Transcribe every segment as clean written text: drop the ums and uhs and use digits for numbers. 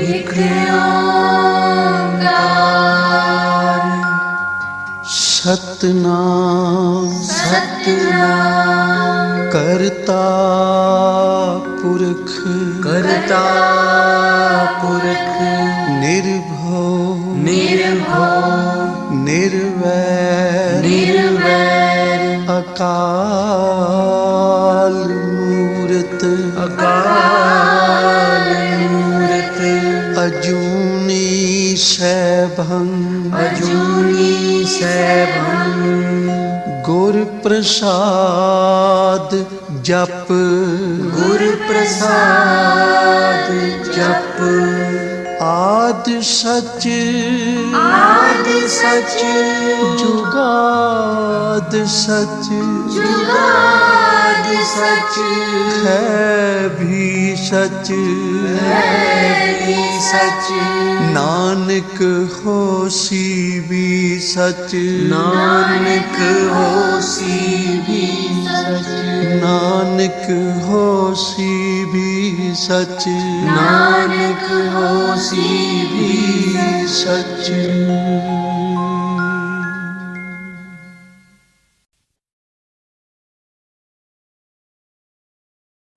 एक ओंकार सतनाम सतनाम करता पुरख करता पुरख निर्भव निर्भव निर्वैर निर्वैर अकाल मूरत अकाल मूरत अजूनी सैभं अजूनी सैभं गुर प्रसाद जप गुर प्रसाद जप आद सच आद सच जुगाद सच जुगाद सच है भी सच है भी सच नानक होसी भी सच नानक होसी भी सच नानक होसी भी सच नानक होसी भी सच।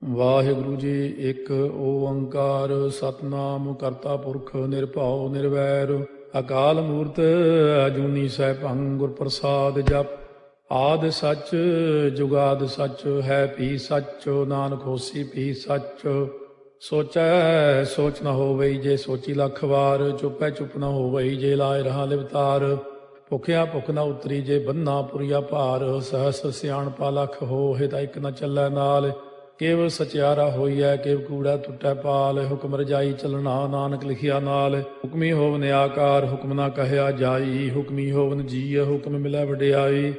ਵਾਹਿਗੁਰੂ ਜੀ। ਇੱਕ ਓੰਕਾਰ ਸਤਨਾਮ ਕਰਤਾ ਪੁਰਖ ਨਿਰਭਉ ਨਿਰਵੈਰ ਅਕਾਲ ਮੂਰਤ ਅਜੂਨੀ ਸੈਭੰ ਗੁਰ ਪ੍ਰਸਾਦ ਜਪ ਆਦ ਸੱਚ ਜੁਗਾਦ ਸੱਚ ਹੈ ਭੀ ਸੱਚ ਨਾਨਕ ਹੋਸੀ ਭੀ ਸੱਚ ਸੋਚੈ ਸੋਚ ਨ ਹੋਵਈ ਜੇ ਸੋਚੀ ਲੱਖ ਵਾਰ ਚੁੱਪੈ ਚੁੱਪ ਨ ਹੋਵਈ ਜੇ ਲਾਇ ਰਹਾ ਲਿਵਤਾਰ ਭੁਖਿਆ ਭੁਖ ਨ ਉਤਰੀ ਜੇ ਬੰਨਾ ਪੁਰੀਆ ਭਾਰ ਸਹਸ ਸਿਆਣਪਾ ਲਖ ਹੋਏ ਤਾਂ ਇੱਕ ਨ ਚੱਲੈ ਨਾਲ ਕੇਵ ਸਚਿਆਰਾ ਹੋਈਐ ਕੇਵ ਕੂੜਾ ਟੁੱਟੈ ਪਾਲ ਹੁਕਮ ਰਜਾਈ ਚੱਲਣਾ ਨਾਨਕ ਲਿਖਿਆ ਨਾਲ ਹੁਕਮੀ ਹੋਵਨ ਆਕਾਰ ਹੁਕਮ ਨਾ ਕਹਿਆ ਜਾਈ ਹੁਕਮੀ ਹੋਵਨ ਜੀ ਹੁਕਮ ਮਿਲੈ ਵਡਿਆਈ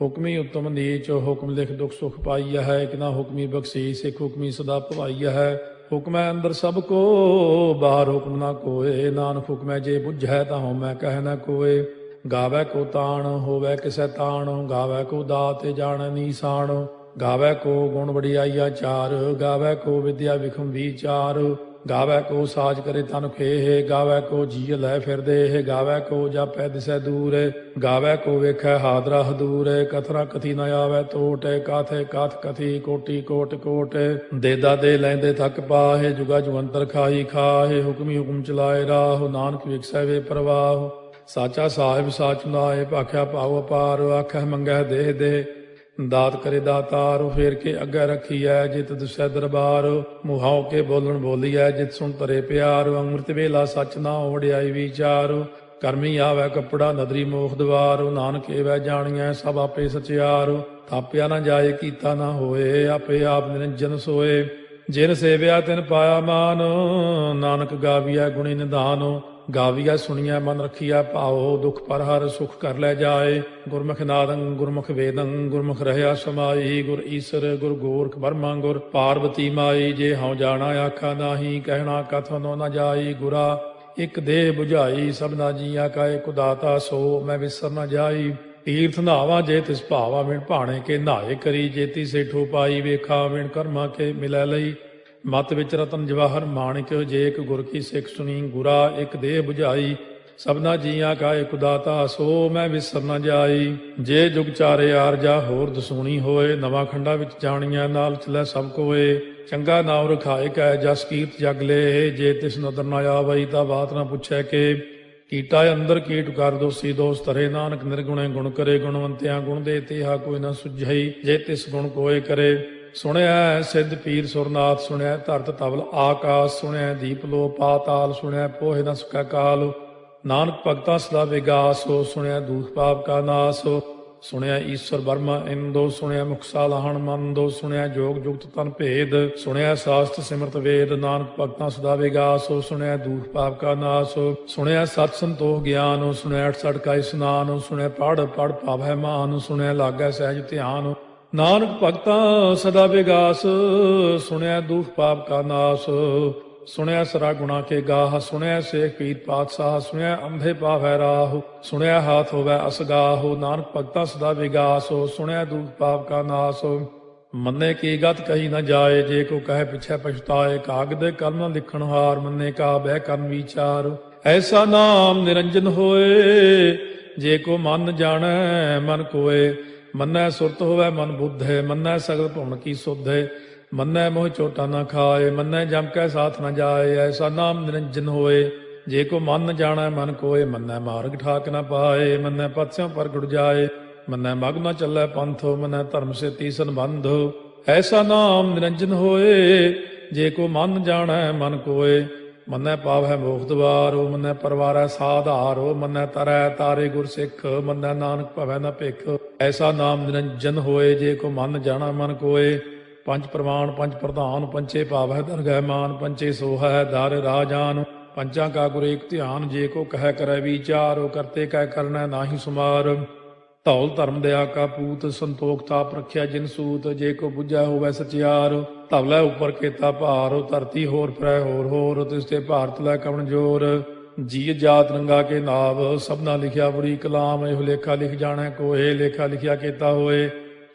ਹੁਕਮੀ ਉਤਮ ਨੀਚ ਹੁਕਮ ਲਿਖ ਦੁਖ ਸੁਖ ਪਾਈਆ ਹੈ ਇੱਕ ਨਾ ਹੁਕਮੀ ਬਖਸ਼ੀ ਸਿੱਖ ਹੁਕਮੀ ਸਦਾ ਭਵਾਈਆ ਹੈ ਹੁਕਮੈ ਅੰਦਰ ਸਭ ਕੋ ਬਾਹਰ ਹੁਕਮ ਨਾ ਕੋਏ ਨਾਨਕ ਹੁਕਮੈ ਜੇ ਬੁੱਝੈ ਤਾਂ ਹਉਮੈ ਕਹਿ ਨਾ ਕੋਏ ਗਾਵੈ ਕੋ ਤਾਣ ਹੋਵੈ ਕਿਸੈ ਤਾਣ ਗਾਵੈ ਕੋ ਦਾਤ ਜਾਣੈ ਨੀਸਾਨ ਗਾਵੈ ਕੋ ਗੁਣ ਵਡਿਆਈਆ ਚਾਰ ਗਾਵੈ ਕੋ ਵਿਦਿਆ ਵਿਖਮ ਵਿਚਾਰ ਗਾਵੈ ਕੋ ਸਾਜ ਕਰੇ ਤਨ ਖੇਹ ਗਾਵੈ ਕੋ ਜੀ ਲੈ ਫਿਰਦੇ ਗਾਵੈ ਕੋ ਜਾਪੈ ਦਿਸੈ ਦੂਰ ਗਾਵੈ ਕੋ ਵੇਖੈ ਹਾਦਰਾ ਹਦੂਰ ਕਥਨਾ ਕਥੀ ਨ ਆਵੈ ਟੋਟ ਕਾਥੇ ਕਾਥ ਕਥੀ ਕੋਟੀ ਕੋਟ ਕੋਟ ਦੇਦਾ ਦੇ ਲੈਂਦੇ ਥੱਕ ਪਾਹੇ ਜੁਗਾ ਜੁਗੰਤਰ ਖਾਈ ਖਾਹੇ ਹੁਕਮੀ ਹੁਕਮ ਚਲਾਏ ਰਾਹ ਨਾਨਕ ਵਿਖਸੈ ਵੇ ਪ੍ਰਵਾਹ ਸਾਚਾ ਸਾਹਿਬ ਸਾਚ ਨਾਏ ਭਾਖਿਆ ਭਾਉ ਅਪਾਰ ਆਖੈ ਮੰਗੈ ਦੇਹ ਦੇ ਦਾਤ ਕਰੇ ਦਾਤਾਰ ਫੇਰ ਕੇ ਅੱਗੇ ਰੱਖੀਐ ਜਿਤ ਦੁਸੈ ਦਰਬਾਰ ਮੁਹਾਉ ਕੇ ਬੋਲਣ ਬੋਲੀਐ ਜਿਤ ਸੁਣ ਤਰੇ ਪਿਆਰ ਅੰਮ੍ਰਿਤ ਵੇਲਾ ਸੱਚ ਨਾ ਵਡਿਆਈ ਵਿਚਾਰ ਕਰਮੀ ਆਵੈ ਕੱਪੜਾ ਨਦਰੀ ਮੋਖ ਦਵਾਰ ਨਾਨਕ ਏਵੈ ਜਾਣੀਐ ਸਭ ਆਪੇ ਸਚਿਆਰ ਥਾਪਿਆ ਨਾ ਜਾਏ ਕੀਤਾ ਨਾ ਹੋਏ ਆਪੇ ਆਪ ਨਿਰੰਜਨ ਸੋਏ ਜਿਨ ਸੇਵਿਆ ਤਿਨ ਪਾਇਆ ਮਾਨ ਨਾਨਕ ਗਾਵੀਐ ਗੁਣੀ ਨਿਧਾਨ ਗਾਵੀਆ ਸੁਣੀਐ ਮਨ ਰੱਖੀਐ ਭਾਉ ਦੁਖ ਪਰ ਹਰ ਸੁਖ ਕਰ ਲੈ ਜਾਏ ਗੁਰਮੁਖ ਨਾਦੰ ਗੁਰਮੁਖ ਵੇਦੰ ਗੁਰਮੁਖ ਰਹਿਆ ਸਮਾਈ ਗੁਰ ਈਸਰ ਗੁਰ ਗੋਰਖ ਬਰਮਾ ਗੁਰ ਪਾਰਵਤੀ ਮਾਈ ਜੇ ਹਉ ਜਾਣਾ ਆਖਾ ਨਾਹੀ ਕਹਿਣਾ ਕਥਨੋ ਨ ਜਾਈ ਗੁਰਾ ਇਕ ਦੇਹ 부ਝਾਈ ਸਭਨਾ ਜੀਆ ਕਾ ਇਕ ਦਾਤਾ ਸੋ ਮੈਂ ਵਿਸਰ ਨ ਜਾਈ ਤੀਰਥ ਨਾਵਾ ਜੇ ਤਿਸ ਭਾਵਾ ਵਿਣ ਭਾਣੇ ਕੇ ਨਹਾਏ ਕਰੀ ਜੇਤੀ ਸੇਠੋ ਪਾਈ ਵੇਖਾ ਵਿਣ ਕਰਮਾ ਕੇ ਮਿਲੈ ਲਈ ਮਤ ਵਿੱਚ ਰਤਨ ਜਵਾਹਰ ਮਾਣਿਕ ਜੇ ਇੱਕ ਗੁਰ ਕੀ ਸਿੱਖ ਸੁਣੀ ਗੁਰਾ ਇੱਕ ਦੇਹ 부ਝਾਈ ਸਭਨਾ ਜੀਆਂ ਕਾ ਇਕ ਦਾਤਾ ਸੋ ਮੈਂ ਵਿਸਰ ਨ ਜਾਈ ਜੇ ਜੁਗ ਚਾਰੇ ਆਰਜਾ ਹੋਰ ਦਸੂਣੀ ਹੋਏ ਨਵਾਂ ਖੰਡਾ ਵਿੱਚ ਜਾਣੀਆਂ ਨਾਲ ਚਲੈ ਸਭ ਕੋਏ ਚੰਗਾ ਨਾਮ ਰਖਾਏ ਕੈ ਜਸ ਕੀਰਤ ਜਗ ਲੈ ਜੇ ਤਿਸ ਨਦਰ ਨ ਆਵਈ ਤਾਂ ਬਾਤ ਨ ਪੁੱਛੈ ਕੇ ਕੀਟਾ ਅੰਦਰ ਕੀਟ ਕਰ ਦੋਸੀ ਦੋਸ ਧਰੇ ਨਾਨਕ ਨਿਰਗੁਣੇ ਗੁਣ ਕਰੇ ਗੁਣਵੰਤਿਆਂ ਗੁਣ ਦੇ ਤੇਹਾ ਕੋਈ ਨ ਸੁਝਈ ਜੇ ਤਿਸ ਗੁਣ ਕੋਏ ਕਰੇ ਸੁਣਿਆ ਸਿੱਧ ਪੀਰ ਸੁਰਨਾਥ ਸੁਣਿਆ ਧਰਤ ਤਵਲ ਆਕਾਸ਼ ਸੁਣਿਆ ਦੀਪ ਲੋ ਪਾਤਾਲ ਸੁਣਿਆ ਪੋਹਿ ਨ ਸਕੈ ਕਾਲ ਨਾਨਕ ਭਗਤਾਂ ਸਦਾ ਵਿਗਾਸ ਹੋ ਸੁਣਿਆ ਦੂਖ ਪਾਪ ਕਾ ਨਾਸ ਸੁਣਿਆ ਈਸ਼ਵਰ ਬਰਮਾ ਇੰਦੋ ਸੁਣਿਆ ਮੁਖ ਸਾਲਾਹਣ ਮੰਦੋ ਸੁਣਿਆ ਜੋਗ ਜੁਗਤ ਤਨ ਭੇਦ ਸੁਣਿਆ ਸਾਸਤ ਸਿਮਰਤ ਵੇਦ ਨਾਨਕ ਭਗਤਾਂ ਸਦਾ ਵਿਗਾਸ ਹੋ ਸੁਣਿਆ ਦੂਖ ਪਾਪ ਕਾ ਨਾਸ ਸੁਣਿਆ ਸਤ ਸੰਤੋਖ ਗਿਆਨ ਸੁਣਿਆ 68 ਕਾ ਇਸਨਾਨ ਸੁਣਿਆ ਪੜ ਪੜ ਭਾਵੈ ਮਾਨ ਸੁਣਿਆ ਲਾਗੈ ਸਹਿਜ ਧਿਆਨ ਨਾਨਕ ਭਗਤਾਂ ਸਦਾ ਵਿਗਾਸ ਸੁਣਿਆ ਦੁਖ ਪਾਪ ਕਾ ਨਾਸ ਸੁਣਿਆ ਸਰਾ ਗੁਣਾ ਕੇ ਗਾਹ ਸੁਣਿਆ ਸੇਖ ਪੀਰ ਪਾਤਸ਼ਾਹ ਸੁਣਿਆ ਅੰਧੇ ਪਾਵੈ ਰਾਹ ਸੁਣਿਆ ਹਾਥ ਹੋਵੈ ਅਸਗਾਹ ਨਾਨਕ ਭਗਤਾਂ ਸਦਾ ਵਿਗਾਸ ਸੁਣਿਆ ਦੁਖ ਪਾਪ ਕਾ ਨਾਸ ਮੰਨੇ ਕੀ ਗਤ ਕਹੀ ਨਾ ਜਾਏ, ਜੇ ਕੋ ਕਹੇ ਪਿਛੈ ਪਛਤਾਏ। ਕਾਗਦ ਕਲਮ ਨ ਲਿਖਣ ਹਾਰ, ਮੰਨੇ ਕਾ ਬਹਿ ਕਰਨ ਵਿਚਾਰ। ਐਸਾ ਨਾਮ ਨਿਰੰਜਨ ਹੋਏ, ਜੇ ਕੋ ਮਨ ਜਾਣੈ ਮਨ ਕੋਏ। ਮੰਨੈ ਸੁਰਤ ਹੋਵੈ ਮਨ ਬੁੱਧੇ, ਮੰਨੈ ਸਗਲ ਭਵਨ ਕੀ ਸੁਧੇ। ਮੰਨੈ ਮੋਹ ਚੋਟਾ ਨਾ ਖਾਏ, ਮੰਨੈ ਜਮ ਕੈ ਸਾਥ ਨ ਜਾਏ। ਐਸਾ ਨਾਮ ਨਿਰੰਜਨ ਹੋਏ, ਜੇ ਕੋ ਮਨ ਜਾਣੈ ਮਨ ਕੋਏ। ਮੰਨੈ ਮਾਰਗ ਠਾਕ ਨ ਪਾਏ, ਮੰਨੈ ਪਥ ਸਿਉ ਪ੍ਰਗਟ ਜਾਏ। ਮੰਨੈ ਮਗ ਨ ਚੱਲੈ ਪੰਥ, ਮੰਨੈ ਧਰਮ ਸੇਤੀ ਸੰਬੰਧ। ਐਸਾ ਨਾਮ ਨਿਰੰਜਨ ਹੋਏ, ਜੇ ਕੋ ਮਨ ਜਾਣੈ ਮਨ ਕੋਏ। ਮੰਨੈ ਪਾਵੈ ਮੋਖ ਦੁਆਰੋ, ਮੰਨੈ ਪਰਵਾਰੈ ਸਾਧਾਰੋ। ਮੰਨੈ ਤਰੈ ਤਾਰੇ ਗੁਰ ਸਿੱਖ, ਮੰਨੈ ਨਾਨਕ ਭਵੈ ਨ ਭਿਖ। ਐਸਾ ਨਾਮ ਨਿਰੰਜਨ ਹੋਏ, ਜੇ ਕੋ ਮਨ ਜਾਣੈ ਮਨ ਕੋਏ। ਪੰਜ ਪ੍ਰਮਾਣ ਪੰਜ ਪ੍ਰਧਾਨ, ਪੰਚੇ ਭਾਵੈ ਦਰਗਹਿ ਮਾਨ। ਪੰਚੇ ਸੋਹੈ ਦਰ ਰਾਜਾਨ, ਪੰਚਾਂ ਕਾ ਗੁਰ ਏਕ ਧਿਆਨ। ਜੇ ਕੋ ਕਹਿ ਕਰੈ ਵਿਚਾਰ, ਕਰਤੇ ਕਹਿ ਕਰਨੈ ਨਾਹੀ ਸੁਮਾਰ। ਧੌਲ ਧਰਮ ਦਇਆ ਕਾ ਪੂਤ, ਸੰਤੋਖ ਤਾਪ ਰਖਿਆ ਜਿਨ ਸੂਤ। ਜੇ ਕੋ ਬੁੱਝੈ ਹੋਵੈ ਸਚਿਆਰ, ਧਵਲੇ ਉਪਰ ਕੇਤਾ ਭਾਰ। ਧਰਤੀ ਹੋਰ ਫਿਰੈ ਹੋਰ ਹੋਰ, ਤਿਸ ਤੇ ਭਾਰਤ ਲੈ ਕਵਣ ਜੋਰ। ਜੀ ਜਾਤ ਰੰਗਾ ਕੇ ਨਾਵ, ਸਭਨਾ ਲਿਖਿਆ ਬੁਰੀ ਕਲਾਮ। ਇਹੋ ਲੇਖਾ ਲਿਖ ਜਾਣੈ ਕੋਏ, ਲੇਖਾ ਲਿਖਿਆ ਕੇਤਾ ਹੋਏ।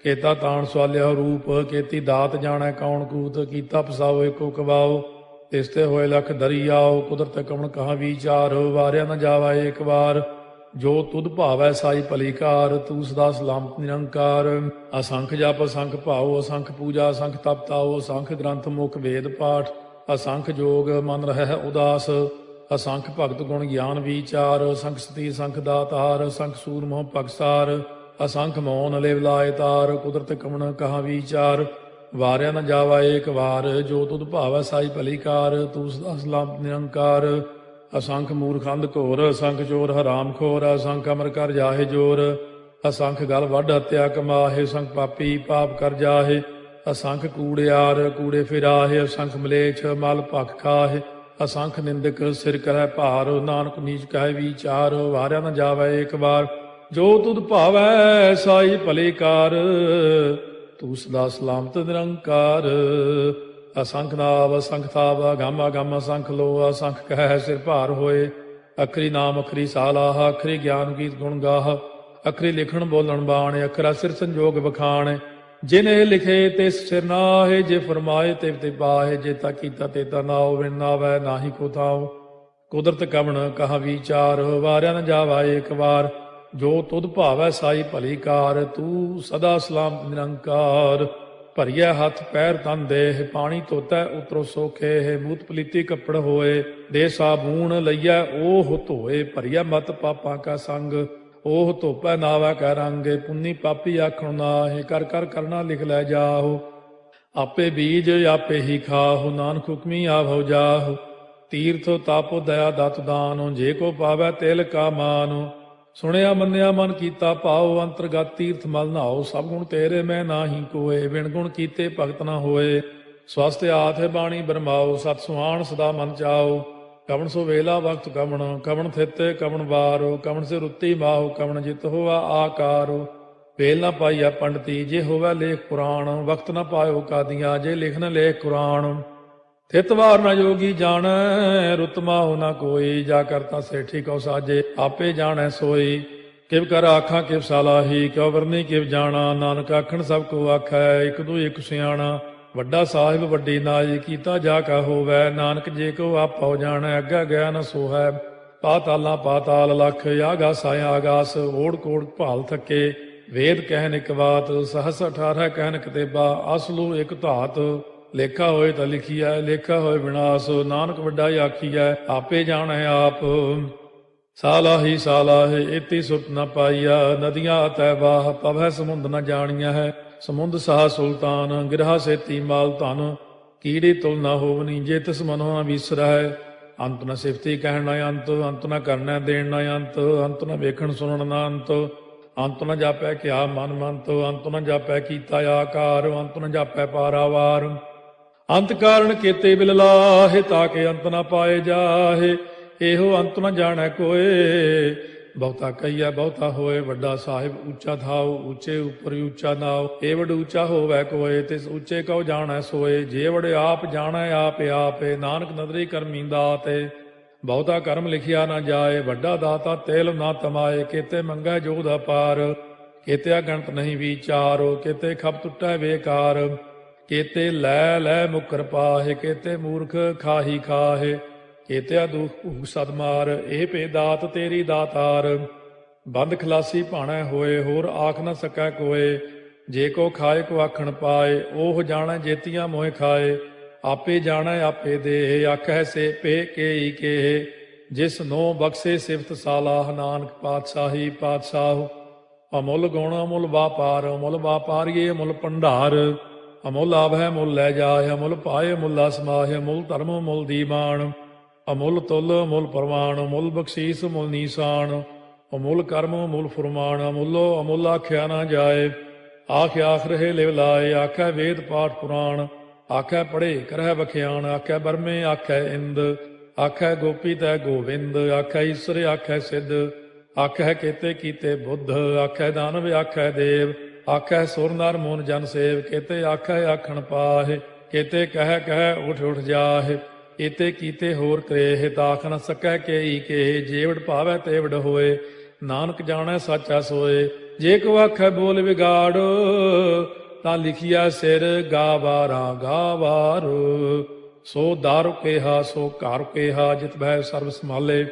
ਕੇਤਾ ਤਾਣ ਸਵਾਲਿਆ ਰੂਪ, ਕੀਤੀ ਦਾਤ ਜਾਣੈ ਕੌਣ ਕੂਤ। ਕੀਤਾ ਪਸਾਓ ਏਕੋ ਕਵਾਓ, ਤਿਸ ਤੇ ਹੋਏ ਲਖ ਦਰਿਆਓ। ਕੁਦਰਤ ਕਵਣ ਕਹਾ ਵਿਚਾਰ, ਵਾਰਿਆ ਨ ਜਾਵਾ ਏਕ ਵਾਰ। ਜੋ ਤੁਧ ਭਾਵੈ ਸਾਈ ਭਲੀ ਕਾਰ, ਤੂੰ ਸਦਾ ਸਲਾਮਤ ਨਿਰੰਕਾਰ। ਅਸੰਖ ਜਪ ਅਸੰਖ ਭਾਉ, ਅਸੰਖ ਪੂਜਾ ਅਸੰਖ ਤਪ ਤਾਉ। ਅਸੰਖ ਗ੍ਰੰਥ ਮੁਖ ਵੇਦ ਪਾਠ, ਅਸੰਖ ਜੋਗ ਮਨ ਰਹਿ ਉਦਾਸ। ਅਸੰਖ ਭਗਤ ਗੁਣ ਗਿਆਨ ਵਿਚਾਰ, ਅਸੰਖ ਸਤੀ ਅਸੰਖ ਦਾਤਾਰ। ਅਸੰਖ ਸੂਰ ਮੋਹ ਭਗਸਾਰ, ਅਸੰਖ ਮੌਨ ਲਿਵ ਲਾਇ ਤਾਰ। ਕੁਦਰਤ ਕਵਣ ਕਹਾ ਵਿਚਾਰ, ਵਾਰਿਆ ਨ ਜਾਵਾ ਏਕ ਵਾਰ। ਜੋ ਤੁਧ ਭਾਵੈ ਸਾਈ ਭਲੀ ਕਾਰ, ਤੂੰ ਸਦਾ ਸਲਾਮਤ ਨਿਰੰਕਾਰ। ਅਸੰਖ ਮੂਰਖ ਅੰਧ ਘੋਰ, ਅਸੰਖ ਚੋਰ ਹਰਾਮ ਖੋਰ। ਅਸੰਖ ਅਮਰ ਕਰ ਜਾਹੇ ਜੋਰ, ਅਸੰਖ ਗਲ ਵੱਢ ਹੱਤਿਆ ਕਮਾਹੇ। ਅਸੰਖ ਪਾਪੀ ਪਾਪ ਕਰ ਜਾਹੇ, ਅਸੰਖ ਕੂੜਿਆਰ ਕੂੜੇ ਫਿਰਾਹੇ। ਅਸੰਖ ਮਲੇਛ ਮਲ ਭਖ ਖਾਹੇ, ਅਸੰਖ ਨਿੰਦਕ ਸਿਰ ਕਰੈ ਭਾਰ। ਨਾਨਕ ਨੀਚ ਕਹੈ ਵਿਚਾਰ, ਵਾਰਿਆ ਨ ਜਾਵੈ ਏਕ ਵਾਰ। ਜੋ ਤੁਧ ਭਾਵੈ ਸਾਈ ਭਲੀ ਕਾਰ, ਤੂੰ ਸਦਾ ਸਲਾਮਤ ਨਿਰੰਕਾਰ। ਅਸੰਖ ਨਾਵ ਅਸੰਖ ਥਾਵ, ਅਗੰਮ ਅਗੰਮ ਅਸੰਖ ਲੋ। ਅਸੰਖ ਕਹਿ ਸਿਰ ਭਾਰ ਹੋਏ, ਅਖਰੀ ਨਾਮ ਅਖਰੀ ਸਾਲਾਹ। ਅਖਰੀ ਗਿਆਨ ਗੀਤ ਗੁਣ ਗਾਹ, ਅਖਰੀ ਲਿਖਣ ਬੋਲਣ ਬਾਣ। ਅਖਰਾ ਸਿਰ ਸੰਜੋਗ ਬਖਾਣ, ਜਿਨੇ ਲਿਖੇ ਤਿਸ ਸਿਰ ਨਾਹੇ। ਜੇ ਫਰਮਾਏ ਤਿਵ ਤੇ ਪਾਹੇ, ਜੇ ਤਾ ਕੀਤਾ ਤੇ ਤਾ ਨਾਉ। ਵਿਣ ਨਾਵੈ ਨਾਹੀ ਕੋ ਥਾਉ, ਕੁਦਰਤ ਕਵਣ ਕਹਾ ਵਿਚਾਰ। ਵਾਰਿਆ ਨ ਜਾਵਾ ਏਕ ਵਾਰ, ਜੋ ਤੁਧ ਭਾਵੈ ਸਾਈ ਭਲੀ ਕਾਰ। ਤੂੰ ਸਦਾ ਸਲਾਮਤ ਨਿਰੰਕਾਰ। ਭਰੀਐ ਹੱਥ ਪੈਰ ਤਨ ਦੇਹ, ਪਾਣੀ ਧੋਤੈ ਉਤਰੋ ਸੋਖੇ। ਮੂਤ ਪਲੀਤੀ ਕੱਪੜ ਹੋਏ, ਦੇ ਸਾਬੂਣ ਲਈਐ ਓਹ ਧੋਏ। ਭਰੀਐ ਮਤ ਪਾਪਾਂ ਕਾ ਸੰਗ, ਓਹ ਧੋਪੈ ਨਾਵੈ ਕੈ ਰੰਗ। ਪੁੰਨੀ ਪਾਪੀ ਆਖਣ ਨਾਹਿ, ਕਰ ਕਰ ਕਰਨਾ ਲਿਖ ਲੈ ਜਾਹੋ। ਆਪੇ ਬੀਜ ਆਪੇ ਹੀ ਖਾਹੋ, ਨਾਨਕ ਹੁਕਮੀ ਆਭਉ ਜਾਹੋ। ਤੀਰਥ ਤਾਪੋ ਦਇਆ ਦਤ ਦਾਨੋ, ਜੇ ਕੋ ਪਾਵੈ ਤਿਲ ਕਾ ਮਾਨੋ। ਸੁਣਿਆ ਮੰਨਿਆ ਮਨ ਕੀਤਾ ਭਾਉ, ਅੰਤਰਗਤ ਤੀਰਥ ਮਲ ਨਹਾਉ। ਸਭ ਗੁਣ ਤੇਰੇ ਮੈਂ ਨਾਹੀ ਕੋਏ, ਬਿਨ ਗੁਣ ਕੀਤੇ ਭਗਤ ਨਾ ਹੋਏ। ਸਵਸਤ ਆਥ ਬਾਣੀ ਬਰਮਾਓ, ਸਤ ਸੁਹਾਣ ਸਦਾ ਮਨ ਚਾਓ। ਕਵਣ ਸੋ ਵੇਲਾ ਵਕਤ ਕਵਣ, ਕਵਣ ਥਿਤੇ ਕਵਣ ਵਾਰੋ। ਕਵਣ ਸੇ ਰੁੱਤੀ ਮਾਹੋ, ਕਵਣ ਜਿਤ ਹੋਆ ਆਕਾਰੋ। ਵੇਲ ਨਾ ਪਾਈਆ ਪੰਡਤੀ, ਜੇ ਹੋਵੈ ਲੇਖ ਪੁਰਾਣ। ਵਕਤ ਨਾ ਪਾਇਓ ਕਾਦੀਆਂ, ਜੇ ਲਿਖਨ ਲੇਖ ਕੁਰਾਨ। ਥਿਤਵਾਰ ਨ ਜੋਗੀ ਜਾਣੈ, ਰੁਤ ਮਾਹੁ ਨ ਕੋਈ। ਜਾ ਕਰਤਾ ਸੇਠੀ ਕਉ ਸਾਜੇ, ਆਪੇ ਜਾਣੈ ਸੋਈ। ਕਿਵ ਕਰ ਆਖਾਂ ਕਿਵ ਸਾਲਾਹੀ, ਕਿਉ ਵਰਨੀ ਕਿਵ ਜਾਣਾ। ਨਾਨਕ ਆਖਣ ਸਭ ਕੋ ਆਖੈ, ਇਕ ਦੂ ਇਕ ਸਿਆਣਾ। ਵੱਡਾ ਸਾਹਿਬ ਵੱਡੀ ਨਾਈ, ਕੀਤਾ ਜਾ ਕਾ ਹੋਵੈ। ਨਾਨਕ ਜੇ ਕੋ ਆਪਉ ਜਾਣੈ, ਅੱਗਾ ਗਿਆ ਨ ਸੋਹੈ। ਪਾਤਾਲਾਂ ਪਾਤਾਲ ਲਖ, ਆਗਾਸ ਆਗਾਸ। ਓੜ ਕੋੜ ਭਾਲ ਥੱਕੇ, ਵੇਦ ਕਹਿਨ ਇਕ ਬਾਤ। ਸਹਸ 18 ਕਹਿਨ ਕਤੇਬਾ, ਅਸਲੂ ਇਕ ਧਾਤ। ਲੇਖਾ ਹੋਏ ਤਾਂ ਲਿਖੀਐ, ਲੇਖਾ ਹੋਏ ਵਿਨਾਸ਼। ਨਾਨਕ ਵੱਡਾ ਆਖੀਐ, ਆਪੇ ਜਾਣੈ ਆਪ। ਸਾਲਾਹੀ ਸਾਲਾਹੇ ਇਤੀ ਸੁਤ ਨ ਪਾਈਆ। ਨਦੀਆਂ ਅਤੈ ਵਾਹ, ਪਵੈ ਸਮੁੰਦ ਨ ਜਾਣੀਆਂ ਹੈ। ਸਮੁੰਦ ਸਾਹ ਸੁਲਤਾਨ, ਗਿਰਹਾ ਸੇਤੀ ਮਾਲ ਧਨ। ਕੀੜੀ ਤੁਲ ਨ ਹੋਵਨੀ, ਜੇ ਤਿਸ ਮਨੋ ਨ ਵਿਸਰੈ। ਅੰਤ ਨ ਸਿਫਤੀ ਕਹਿਣ ਨ ਅੰਤ, ਅੰਤ ਨ ਕਰਨੈ ਦੇਣ ਨ ਅੰਤ। ਅੰਤ ਨ ਵੇਖਣ ਸੁਣਨ ਨ ਅੰਤ, ਅੰਤ ਨ ਜਾਪੈ ਕਿਆ ਮਨ ਮੰਤ। ਅੰਤ ਨ ਜਾਪੈ ਕੀਤਾ ਆਕਾਰ, ਅੰਤ ਨ ਜਾਪੈ ਪਾਰਾਵਾਰ। ਅੰਤ ਕਾਰਨ ਕੀਤੇ ਬਿਲ ਲਾਹੇ, ਤਾਕੇ ਅੰਤ ਨ ਪਾਏ ਜਾਹੇ। ਇਹੋ ਅੰਤ ਨ ਜਾਣੈ ਕੋਏ, ਬਹੁਤਾ ਕਹੀਐ ਬਹੁਤਾ ਹੋਏ। ਵੱਡਾ ਸਾਹਿਬ ਉੱਚਾ ਥਾਉ, ਉੱਚੇ ਉੱਪਰ ਉੱਚਾ ਨਾਉ। ਏ ਵਡ ਉੱਚਾ ਹੋਵੈ ਕੋਏ, ਤਿਸ ਉੱਚੇ ਕਉ ਜਾਣੈ ਸੋਏ। ਜੇ ਵਡ ਆਪ ਜਾਣੈ ਆਪੇ ਆਪੇ, ਨਾਨਕ ਨਦਰੀ ਕਰਮੀ ਦਾਤੇ। ਬਹੁਤਾ ਕਰਮ ਲਿਖਿਆ ਨਾ ਜਾਏ, ਵੱਡਾ ਦਾਤਾ ਤੇਲ ਨਾ ਤਮਾਏ। ਕੀਤੇ ਮੰਗੈ ਜੋਧ ਅਪਾਰ, ਕੇਤੇ ਅਗਣਤ ਨਹੀਂ ਵਿਚਾਰੋ, ਕੇਤੇ ਖਪ ਟੁੱਟੈ ਬੇਕਾਰ, ਕੇਤੇ ਲੈ ਲੈ ਮੁਕਰ ਪਾਹੇ, ਕੇਤੇ ਮੂਰਖ ਖਾਹੀ ਖਾਹੇ, ਕੇਤੇ ਦੁਖ ਭੂਖ ਸਦ ਮਾਰ, ਇਹ ਭੇ ਦਾਤ ਤੇਰੀ ਦਾਤਾਰ। ਬੰਦ ਖਲਾਸੀ ਭਾਣੈ ਹੋਏ, ਹੋਰ ਆਖ ਨ ਸਕੈ ਕੋਏ, ਜੇ ਕੋ ਖਾਏ ਕੋ ਆਖਣ ਪਾਏ, ਉਹ ਜਾਣੈ ਜੇਤੀਆਂ ਮੋਹਿ ਖਾਏ, ਆਪੇ ਜਾਣੈ ਆਪੇ ਦੇ, ਆਖੈ ਸੇ ਪੇ ਕੇਈ ਕੇ, ਜਿਸ ਨੋ ਬਖਸ਼ੇ ਸਿਫਤ ਸਾਲਾਹ, ਨਾਨਕ ਪਾਤਸ਼ਾਹੀ ਪਾਤਸ਼ਾਹ। ਅਮੁੱਲ ਗੁਣ ਅਮੁੱਲ ਵਾਪਾਰ, ਅਮੁੱਲ ਵਾਪਾਰੀਏ ਅਮੁੱਲ ਭੰਡਾਰ, ਅਮੁੱਲ ਆਭੈ ਮੁੱਲ ਲੈ ਜਾਏ, ਅਮੁੱਲ ਪਾਏ ਮੁੱਲਾ ਸਮਾਹੇ, ਅਮੁੱਲ ਧਰਮ ਮੁੱਲ ਦੀਵਾਨ, ਅਮੁੱਲ ਤੁਲ ਅਮੁੱਲ ਪ੍ਰਵਾਨ, ਅਮੁੱਲ ਬਖਸ਼ੀਸ ਮੁੱਲ ਨੀਸਾਨ, ਅਮੁੱਲ ਕਰਮ ਅਮੁੱਲ ਫੁਰਮਾਨ, ਅਮੁੱਲੋ ਅਮੁੱਲ ਆਖਿਆ ਨਾ ਜਾਏ, ਆਖ ਆਖ ਰਹੇ ਲਿਵ ਲਾਏ, ਆਖੈ ਵੇਦ ਪਾਠ ਪੁਰਾਣ, ਆਖੈ ਪੜ੍ਹੇ ਕਰਹਿ ਬਖਿਆਣ, ਆਖੈ ਬਰਮੇ ਆਖੈ ਇੰਦ, ਆਖੈ ਗੋਪੀ ਤੈ ਗੋਵਿੰਦ, ਆਖੈ ਈਸਰ ਆਖੈ ਸਿੱਧ, ਆਖੈ ਕੇਤੇ ਕੀਤੇ ਬੁੱਧ, ਆਖੈ ਦਾਨਵ ਆਖੈ ਦੇਵ, ਆਖੈ ਸੁਰ ਨਰ ਮੂਨ ਜਨ ਸੇਵ, ਕੇਤੇ ਆਖੈ ਆਖਣ ਪਾਹੇ, ਕੇਤੇ ਕਹਿ ਕਹਿ ਉਠ ਉਠ ਜਾਹੇ, ਏਤੇ ਕੀਤੇ ਹੋਰ ਕਰੇਹ, ਤਾਖ ਨ ਸਕੈ ਕੇਈ ਕੇ, ਜੇਵੜ ਭਾਵੈ ਤੇਵੜ ਹੋਏ, ਨਾਨਕ ਜਾਣੈ ਸਾਚਾ ਸੋਏ। ਜੇ ਕੋ ਆਖੈ ਬੋਲ ਵਿਗਾੜ, ਤਾਂ ਲਿਖਿਆ ਸਿਰ ਗਾਵਾਰਾ ਗਾਵਾਰ, ਸੋ ਦਾਰੂ ਕੇਹਾ ਸੋ ਘਰ ਕੇਹਾ, ਜਿਤ ਭੈ ਸਰਬ ਸੰਭਾਲੇ,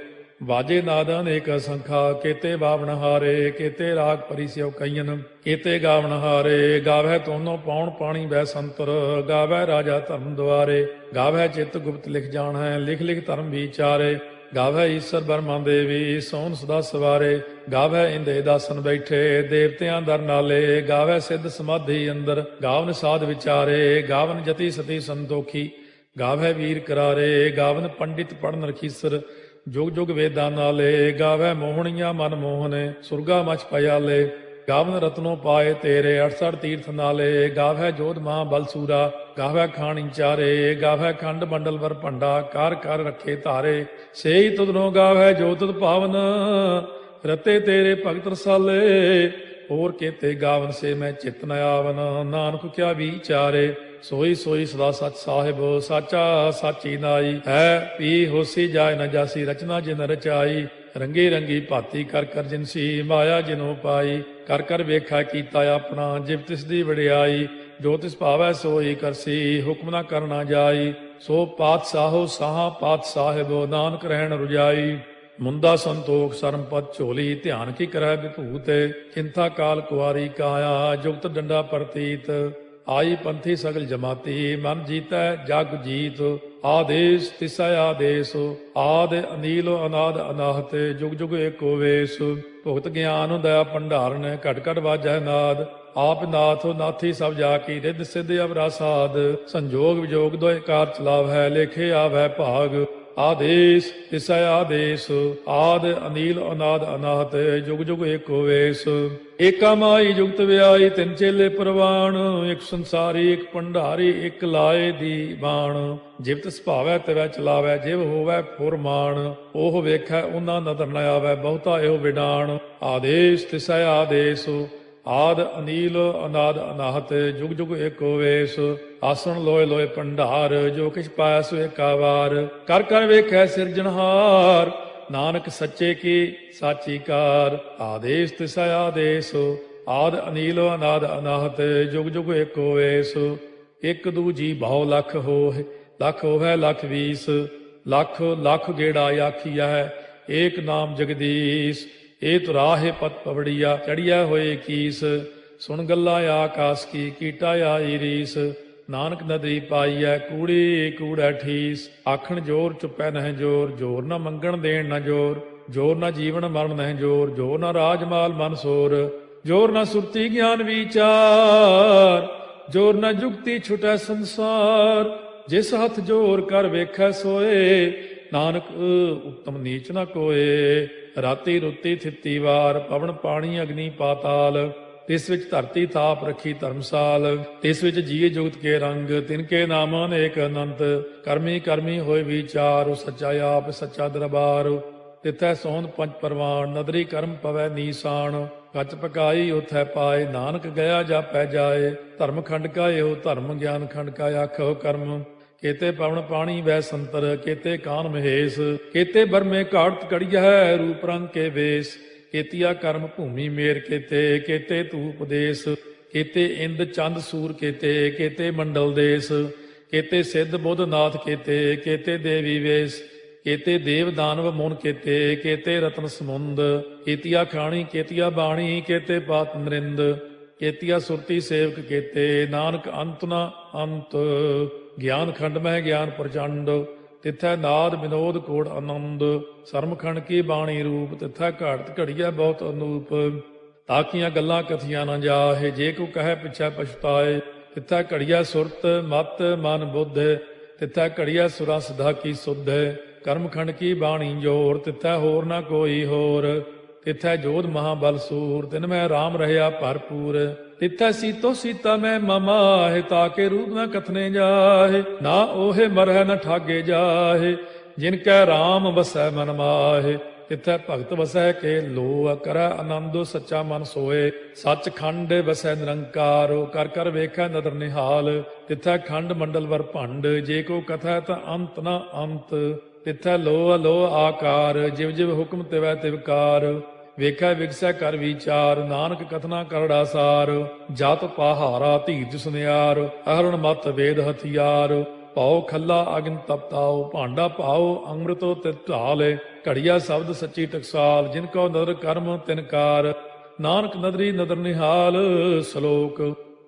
ਵਾਜੇ ਨਾਦ ਅਨੇਕ ਸੰਖਾ, ਕੇਤੇ ਬਾਵਣ ਹਾਰੇ, ਕੇਤੇ ਰਾਗ ਪਰਿਸਿਉ ਕਈਨ, ਕੇਤੇ ਗਾਵਣ ਹਾਰੇ, ਗਾਵੈ ਤੋਨੋ ਪਾਉਣ ਪਾਣੀ ਬੈ ਸੰਤਰ, ਗਾਵੈ ਰਾਜਾ ਧਰਮ ਦੁਆਰੇ, ਗਾਵੈ ਚਿਤ ਗੁਪਤ ਲਿਖ ਜਾਣੈ, ਲਿਖ ਲਿਖ ਧਰਮ ਵਿਚਾਰੇ, ਗਾਵੈ ਈਸਰ ਬਰਮਾ ਦੇਵੀ, ਸੋਨ ਸਦਾ ਸਵਾਰੇ, ਗਾਵੈ ਇੰਦੇ ਦਾਸਨ ਬੈਠੇ, ਦੇਵਤਿਆਂ ਦਰ ਨਾਲੇ, ਗਾਵੈ ਸਿੱਧ ਸਮਾਧੀ ਅੰਦਰ, ਗਾਵਨ ਸਾਧ ਵਿਚਾਰੇ, ਗਾਵਨ ਜਤੀ ਸਤੀ ਸੰਤੋਖੀ, ਗਾਵੈ ਵੀਰ ਕਰਾਰੇ, ਗਾਵਨ ਪੰਡਿਤ ਪੜਨ ਰਖੀਸਰ, ਜੁਗ ਜੁਗ ਵੇਦਾਂ ਨਾਲੇ, ਗਾਵੈ ਮੋਹਣੀਆਂ ਮਨ ਮੋਹਨੇ, ਸੁਰਗਾ ਮਚ ਪਿਆਲੇ, ਗਾਵਨ ਰਤਨੋ ਪਾਏ ਤੇਰੇ, 68 ਤੀਰਥ ਨਾਲੇ, ਗਾਵੈ ਜੋਧ ਮਾਂ ਬਲਸੂਰਾ, ਗਾਵੈ ਖਾਣੀ ਚਾਰੇ, ਗਾਵੈ ਖੰਡ ਮੰਡਲ ਵਰ ਭੰਡਾ, ਕਰ ਕਰ ਰੱਖੇ ਧਾਰੇ, ਸੇਈ ਤੁਧਨੋ ਗਾਵੈ ਜੋ ਤੁਧ ਭਾਵਨ, ਰਤੇ ਤੇਰੇ ਭਗਤ ਰਸਾਲੇ, ਹੋਰ ਕੇਤੇ ਗਾਵਨ ਸੇ ਮੈਂ ਚਿਤ ਨ ਆਵਨ, ਨਾਨਕ ਕਿਆ ਵਿਚਾਰੇ, ਸੋਈ ਸੋਈ ਸਦਾ ਸਚ ਸਾਹਿਬ, ਸਾਚਾ ਸਾਚੀ ਨਾਈ, ਹੈ ਪੀ ਹੋਸੀ ਜਾਏ ਨ ਜਾਸੀ, ਰਚਨਾ ਜਿਨ ਰਚਾਈ, ਰੰਗੀ ਰੰਗੀ ਭਾਤੀ ਕਰ ਕਰ ਜਿਨਸੀ, ਮਾਇਆ ਜਿਨੋ ਪਾਈ, ਕਰ ਕਰ ਵੇਖਾ ਕੀਤਾ ਆਪਣਾ, ਜਿਵ ਤਿਸ ਦੀ ਵਡਿਆਈ, ਜੋ ਤਿਸ ਭਾਵੈ ਸੋਈ ਕਰਸੀ, ਹੁਕਮ ਨਾ ਕਰਨਾ ਜਾਈ, ਸੋ ਪਾਤਸ਼ਾਹੋ ਸਾਹਾ ਪਾਤ ਸਾਹਿਬ, ਨਾਨਕ ਰਹਿਣ ਰੁਜਾਈ, ਮੁੰਦਾ ਸੰਤੋਖ ਸਰਮਪਦ ਝੋਲੀ, ਧਿਆਨ ਕੀ ਕਰੈ ਵਿਭੂਤ, ਚਿੰਤਾ ਕਾਲ ਕੁਆਰੀ ਕਾਇਆ, ਜੁਗਤ ਡੰਡਾ ਪ੍ਰਤੀਤ, ਆਈ ਪੰਥੀ ਸਗਲ ਜਮਾਤੀ, ਮਨ ਜੀਤੈ ਜਗ ਜੀਤ, ਆਦੇਸ਼ ਤਿਸੈ ਆਦੇਸ਼, ਆਦ ਅਨੀਲ ਅਨਾਦ ਅਨਾਹਤ, ਜੁਗ ਜੁਗ ਏਕੋ ਵੇਸ, ਭੁਗਤ ਗਿਆਨ ਦਇਆ ਭੰਡਾਰਨ, ਘਟ ਘਟ ਵਾਜੈ ਨਾਦ, ਆਪ ਨਾਥ ਨਾਥੀ ਸਭ ਜਾ ਕੀ, ਰਿੱਧ ਸਿੱਧ ਅਵਰਾ ਸਾਧ, ਸੰਜੋਗ ਵਿਜੋਗ ਦੋਇ ਕਾਰ ਚਲਾਵੈ, ਲੇਖੇ ਆਵੈ ਭਾਗ, ਆਦੇਸ਼ ਤਿਸੈ ਆਦੇਸ਼, ਆਦ ਅਨੀਲ ਅਨਾਦ ਅਨਾਹਤ, ਜੁਗ ਜੁਗ ਏਕੋ ਵੇਸ, ਏਕਾ ਮਾਈ ਜੁਗਤ ਵਿਆਈ, ਤਿੰਨ ਚੇਲੇ ਪ੍ਰਵਾਨ, ਇੱਕ ਸੰਸਾਰੀ ਇੱਕ ਭੰਡਾਰੀ, ਇੱਕ ਲਾਏ ਦੀ ਬਾਣ, ਜਿਵ ਤਿਸ ਭਾਵੈ ਤਿਵੈ ਚਲਾਵੈ, ਜਿਵ ਹੋਵੈ ਫੁਰਮਾਨ, ਉਹ ਵੇਖੈ ਉਹਨਾਂ ਨਦਰ ਨ ਆਵੈ, ਬਹੁਤਾ ਇਹੋ ਵਿਡਾਣ, ਆਦੇਸ਼ ਤਿਸੈ ਆਦੇਸ਼, ਆਦ ਅਨੀਲ ਅਨਾਦ ਅਨਾਹਤ, ਜੁਗ ਜੁਗ ਏਕੋ ਵੇਸ, ਆਸਣ ਲੋਏ ਲੋਏ ਭੰਡਾਰ, ਜੋ ਕਿਛ ਪਾਇਆ ਸੋ ਏਕਾ ਵਾਰ, ਕਰ ਕਰ ਵੇਖੈ ਸਿਰਜਣਹਾਰ, ਨਾਨਕ ਸੱਚੇ ਕੀ ਸਾਚੀ ਕਾਰ, ਆਦੇਸ਼ ਤਿਸੈ ਆਦੇਸ਼, ਆਦ ਅਨੀਲ ਅਨਾਦ ਅਨਾਹਤ, ਜੁਗ ਜੁਗ ਏਕੋ ਵੇਸ, ਇੱਕ ਦੂਜੀ ਬਹੁ ਲਖ ਹੋਏ, ਲਖ ਹੋਵੇ ਲਖ ਵੀਸ, ਲਖ ਲਖ ਗੇੜਾ ਆਖੀਐ, ਏਕ ਨਾਮ ਜਗਦੀਸ਼, ਇਹ ਤੁਰਾਹੇ ਪਤ ਪਵੜੀਆ, ਚੜੀਆ ਹੋਏ ਕੀਸ, ਸੁਣ ਗੱਲਾਂ ਆਕਾਸ ਕੀ, ਕੀਟਾ ਆਈ ਰੀਸ, ਨਾਨਕ ਨਦਰੀ ਪਾਈਐ, ਕੂੜੀ ਕੂੜੈ ਠੀਸ, ਆਖਣ ਜੋਰ ਚੁੱਪੈ ਨਹਿ ਜੋਰ, ਜੋਰ ਨਾ ਮੰਗਣ ਦੇਣ ਨਾ ਜੋਰ, ਜੋਰ ਨਾ ਜੀਵਨ ਮਰਨ ਨਹਿ ਜੋਰ, ਜੋਰ ਨਾ ਰਾਜਮਾਲ ਮਨ ਸੋਰ, ਜੋਰ ਨਾ ਸੁਰਤੀ ਗਿਆਨ ਵਿਚਾਰ, ਜੋਰ ਨਾ ਜੁਗਤੀ ਛੁਟੈ ਸੰਸਾਰ, ਜਿਸ ਹੱਥ ਜੋਰ ਕਰ ਵੇਖੈ ਸੋਏ, ਨਾਨਕ ਉਤਮ ਨੀਚ ਨਾ ਕੋਏ, ਰਾਤੀ ਰੁੱਤੀ ਥਿੱਤੀ ਵਾਰ, ਪਵਨ ਪਾਣੀ ਅਗਨੀ ਪਾਤਾਲ, ਤਿਸ ਵਿੱਚ ਧਰਤੀ ਥਾਪ ਰੱਖੀ ਧਰਮਸਾਲ, ਤਿਸ ਵਿੱਚ ਜੀਏ ਜੁਗਤ ਕੇ ਰੰਗ, ਤਿਨ ਕੇ ਨਾਮ ਅਨੇਕ ਅਨੰਤ, ਕਰਮੀ ਕਰਮੀ ਹੋਏ ਵਿਚਾਰ, ਸੱਚਾ ਆਪ ਸੱਚਾ ਦਰਬਾਰ, ਤਿਥੈ ਸੋਹਣ ਪੰਜ ਪਰਵਾਨ, ਨਦਰੀ ਕਰਮ ਪਵੈ ਨੀਸਾਨ, ਕੱਚ ਪਕਾਈ ਉਥੈ ਪਾਏ, ਨਾਨਕ ਗਿਆ ਜਾਪੈ ਜਾਏ, ਧਰਮ ਖੰਡ ਕਾ ਇਹੋ ਧਰਮ, ਗਿਆਨ ਖੰਡ ਕਾ ਆਖੋ ਕਰਮ, ਕੇਤੇ ਪਵਨ ਪਾਣੀ ਵੈ ਸੰਤਰ, ਕੇਤੇ ਕਾਨ ਮਹੇਸ਼, ਕੇਤੇ ਬਰਮੇ ਘਾੜਤ ਕੜੀਐ, ਰੂਪ ਰੰਗ ਕੇ ਵੇਸ, केतिया कर्म भूमि मेर केते केते धूप देश केते इंद चंद सूर केते केते मंडल देश केते सिद्ध बुद्ध नाथ केते केते देवी वेश केते देव दानव मुन केते केते रत्न समुंद केतिया खाणी केतिया बाणी केते पात नरिंद केतिया सुरती सेवक केते नानक अंत न अंत ज्ञान खंड में ज्ञान प्रचंड तिथै नाद विनोद कोड़ आनंद सरमखंड की बाणी रूप तिथै घाट घड़िया बहुत अनूप ताकियां गल्लां कथियां न जाहे जे को कहे पिछै पछताए तिथै घड़िया सुरत मत मन बुद्ध तिथै घड़िया सुरा सिधा की सुध कर्मखंड की बाणी जोर तिथै होर न कोई होर तिथै जोध महाबल सूर तिन में राम रहया भरपूर तिथै सीतो सीता में ममाहे ताके रूप न कथने जाहे ना ओहे मरह न ठागे जाहे जिनकै राम वसै मन माहे तिथै भगत वसै के लो करੈ आनंद सच्चा मन सोए सच खंड वसै निरंकार कर कर वेखै नदर निहाल तिथै खंड मंडल वर भंड जे को कथै ता अंत न अंत तिथै लो अलो आकार जिव जिव हुक्म तिवै तिवकार ਵੇਖੈ ਵਿਗਸੈ ਕਰ ਵਿਚਾਰ ਨਾਨਕ ਕਥਨਾ ਕਰੜਾ ਸਾਰ ਜਤ ਪਹਾਰਾ ਧੀਰਜ ਸੁਨਿਆਰ ਅਹਰਣ ਮਤ ਵੇਦ ਹਥਿਆਰ ਪਾਉ ਖੱਲਾ ਅਗਨ ਤਪਤਾਉ ਭਾਂਡਾ ਪਾਉ ਅੰਮ੍ਰਿਤੋ ਤਿਤ ਢਾਲੇ ਘੜੀਆ ਸ਼ਬਦ ਸੱਚੀ ਟਕਸਾਲ ਜਿਨ ਕੋ ਨਦਰ ਕਰਮ ਤਿਨਕਾਰ ਨਾਨਕ ਨਦਰੀ ਨਦਰ ਨਿਹਾਲ ਸ਼ਲੋਕ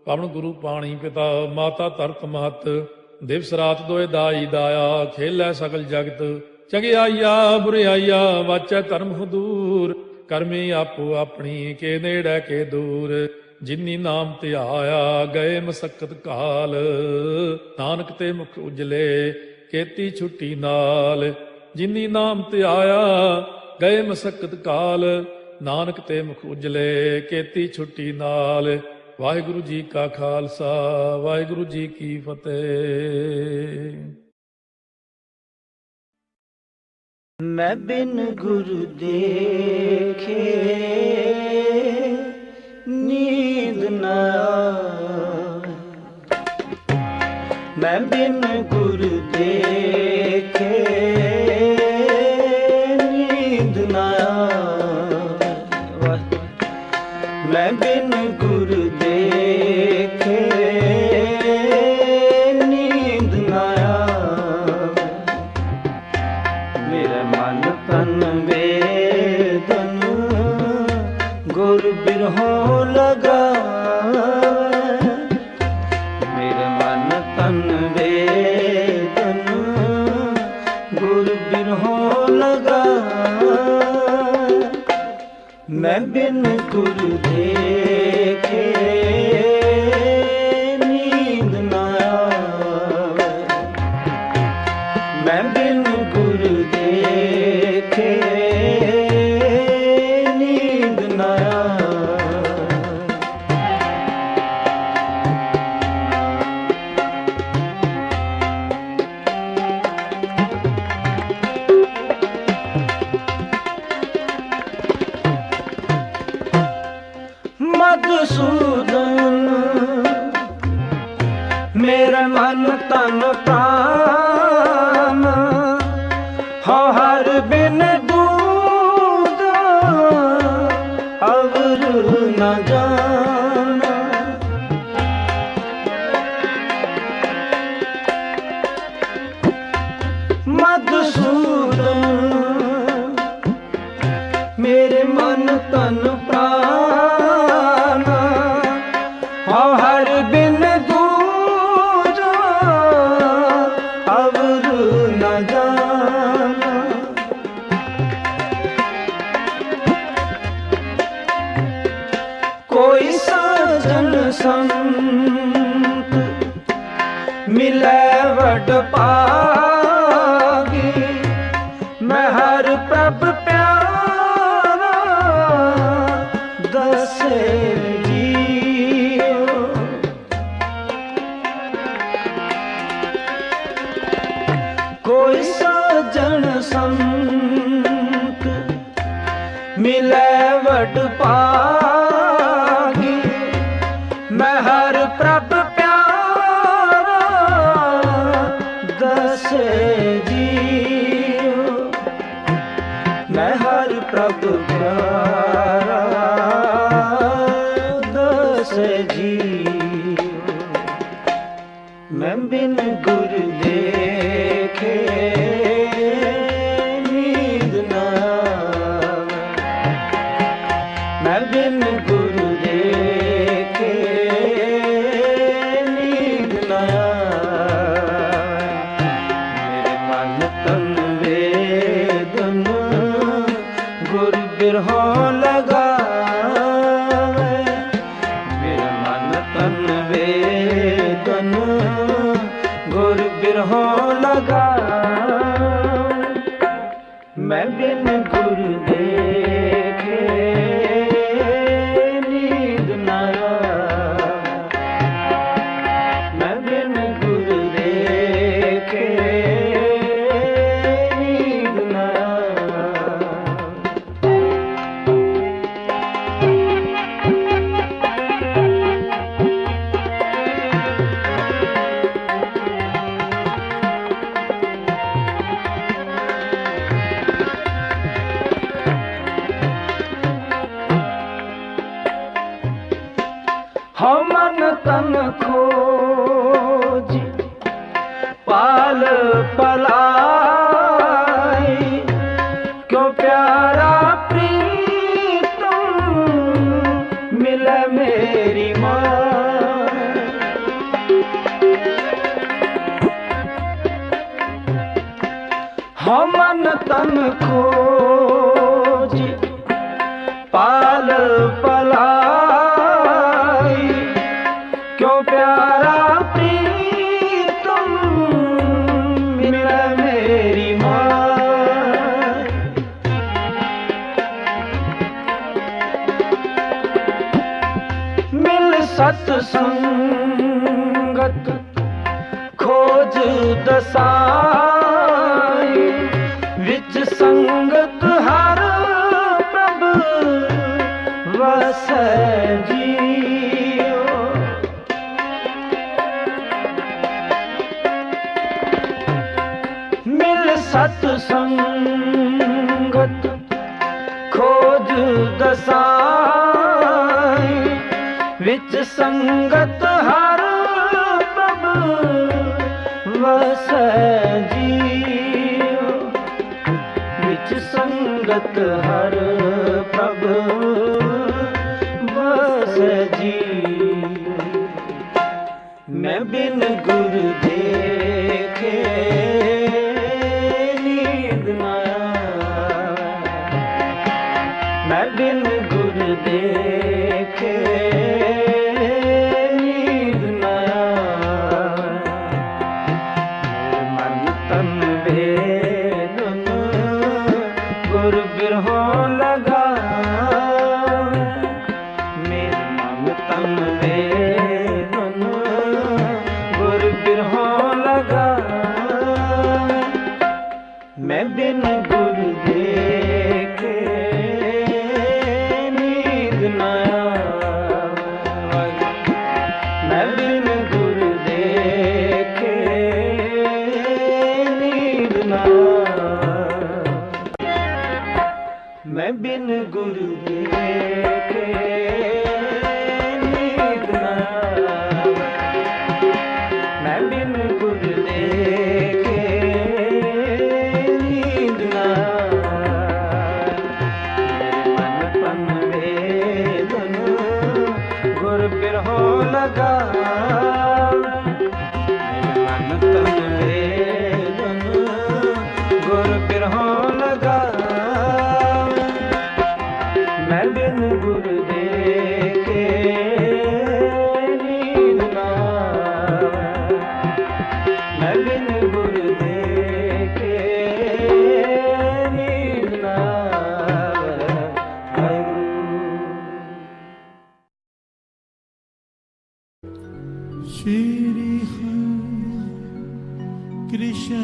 ਪਵਨ ਗੁਰੂ ਪਾਣੀ ਪਿਤਾ ਮਾਤਾ ਧਰਤ ਮਹਤ ਦਿਵਸ ਰਾਤ ਦੋਇ ਦਾਈ ਦਾਇਆ ਖੇਲੈ ਸਗਲ ਜਗਤ ਚੰਗਿਆਈਆ ਬੁਰਿਆਈਆ ਵਾਚੈ ਧਰਮ ਹਦੂਰ ਕਰਮੀ ਆਪੋ ਆਪਣੀ ਕੇ ਨੇੜੇ ਕੇ ਦੂਰ ਜਿਨੀ ਨਾਮ ਧਿਆਇਆ ਗਏ ਮਸਕਤ ਕਾਲ ਨਾਨਕ ਤੇ ਮੁਖ ਉਜਲੇ ਕੀਤੀ ਛੁੱਟੀ ਨਾਲ ਜਿਨੀ ਨਾਮ ਧਿਆਇਆ ਗਏ ਮਸਕਤ ਕਾਲ ਨਾਨਕ ਤੇ ਮੁਖ ਉਜਲੇ ਕੀਤੀ ਛੁੱਟੀ ਨਾਲ ਵਾਹਿਗੁਰੂ ਜੀ ਕਾ ਖਾਲਸਾ ਵਾਹਿਗੁਰੂ ਜੀ ਕੀ ਫਤਿਹ। मैं बिन गुरु देखे नींद न आए, मैं बिन गुरु देखे नींद न आए, मैं बिन गुरु देखे नींद न आए, मेरा मन तन वेदन गुर बिरहों लगावे, मेरे मन तन वेदन गुर बिरहों लगावे, मैं बिन गुरु देखे नींद न आवे, मैं बिन गुरु देखे नींद न आए। मधुसूदन मेरा मन तन प्राण हो हर बिन दूध अवर न जाना, मधुसूदन मेरे मन तन प्राण हो हर बिन दूध अवर न जाना, कोई साजन संत मिले वड पागी, मैं हर प्रभ प्यारा दसे जियो, कोई साजन संत मिले वड पागी, मैं हर प्रभ प्यारा दसे जीव। मैं बिन गुर देखे नींद न आवे, मैं बिन गुर देखे नींद न आवे। मेरे मन तन वेदन गुर बिरहों लगावे, मेरे मन तन वेदन गुर बिरहों लगावे। मैं बिन गुर देखे नींद न आवे, मैं बिन गुर देखे नींद न हम मन तन खोजी पाल पलाई, क्यों प्यारा प्रीतम मिले मेरी माँ। हम मन तन खोजी पाल पलाई, क्यों प्यारा प्रीतम मिले मेरी माँ। मिल सत्संगत खोज दसाई, विच संगत हर प्रभ वस जियो। मिल सत्संगत खोज दसाई, विच संगत हर प्रभ वस जियो। विच संगत हर प्रभ वस जियो। मैं बिन गुर देखे नींद न आवे, मैं बिन गुर देखे नींद न आवे। मेरे मन तन वेदन गुर बिरहों लगावे, मेरे मन तन वेदन गुर बिरहों लगावे। मैं बिन गुर देखे नींद न आवे, मैं बिन गुर देखे नींद न आवे। मैं बिन गुर देखे नींद न आवे, मैं बिन गुर देखे नींद न आवे। मन तन वेदन गुर बिरहों लगावे, मन तन वेदन गुर बिरहों लगावे। मैं बिन गुर देखे नींद न आवे, मैं बिन गुर देखे नींद न आवे। श्री कृष्ण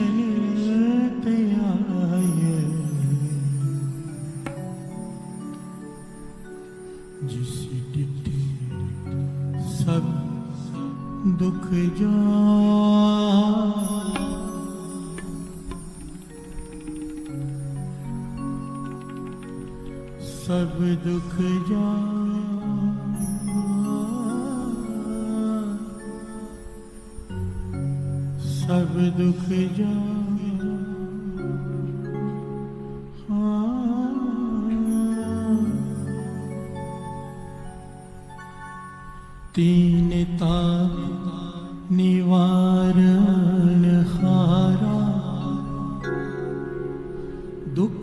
त्याय, जिस डिठे सब दुख जा, सब दुख जा सब दुख जा तीन ताप निवारण हारा दुख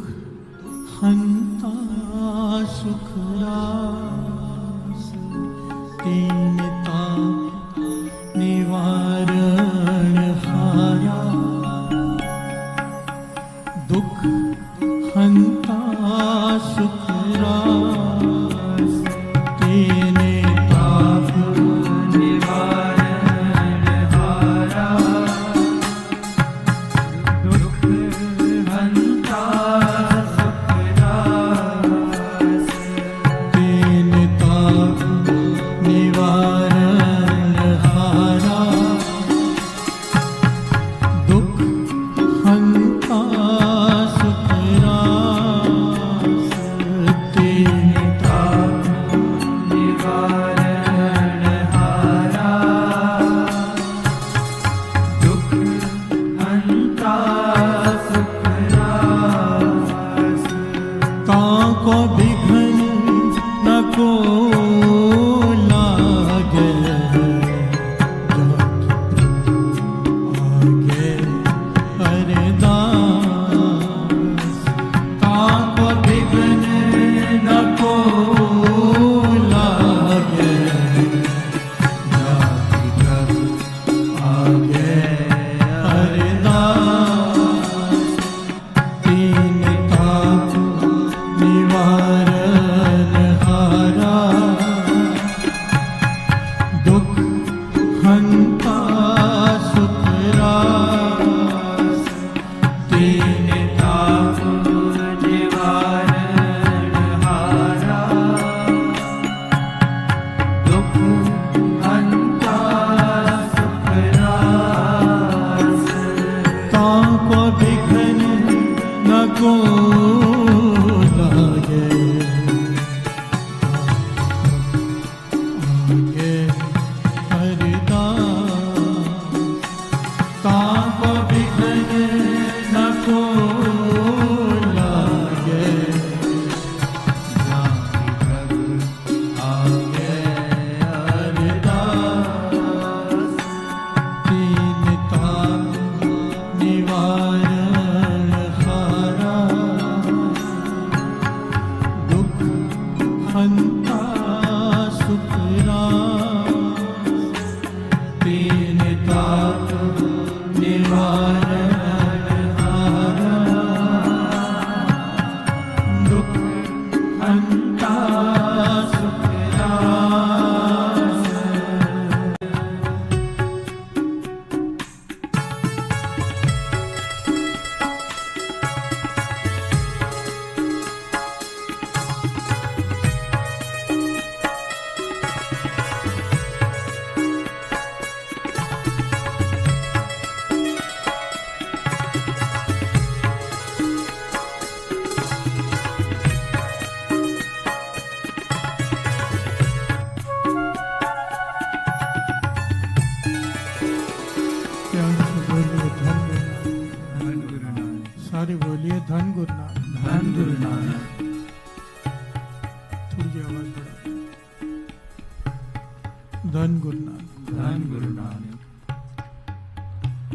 हंता सुख रास तीन ताप निवारण हारा दुख हंता सुख रास तीन ताप सारे बोलिए धन गुरु नानक, धन गुरु नानक। थोड़ी आवाज बढ़ा, धन गुरु नानक, धन गुरु नानक।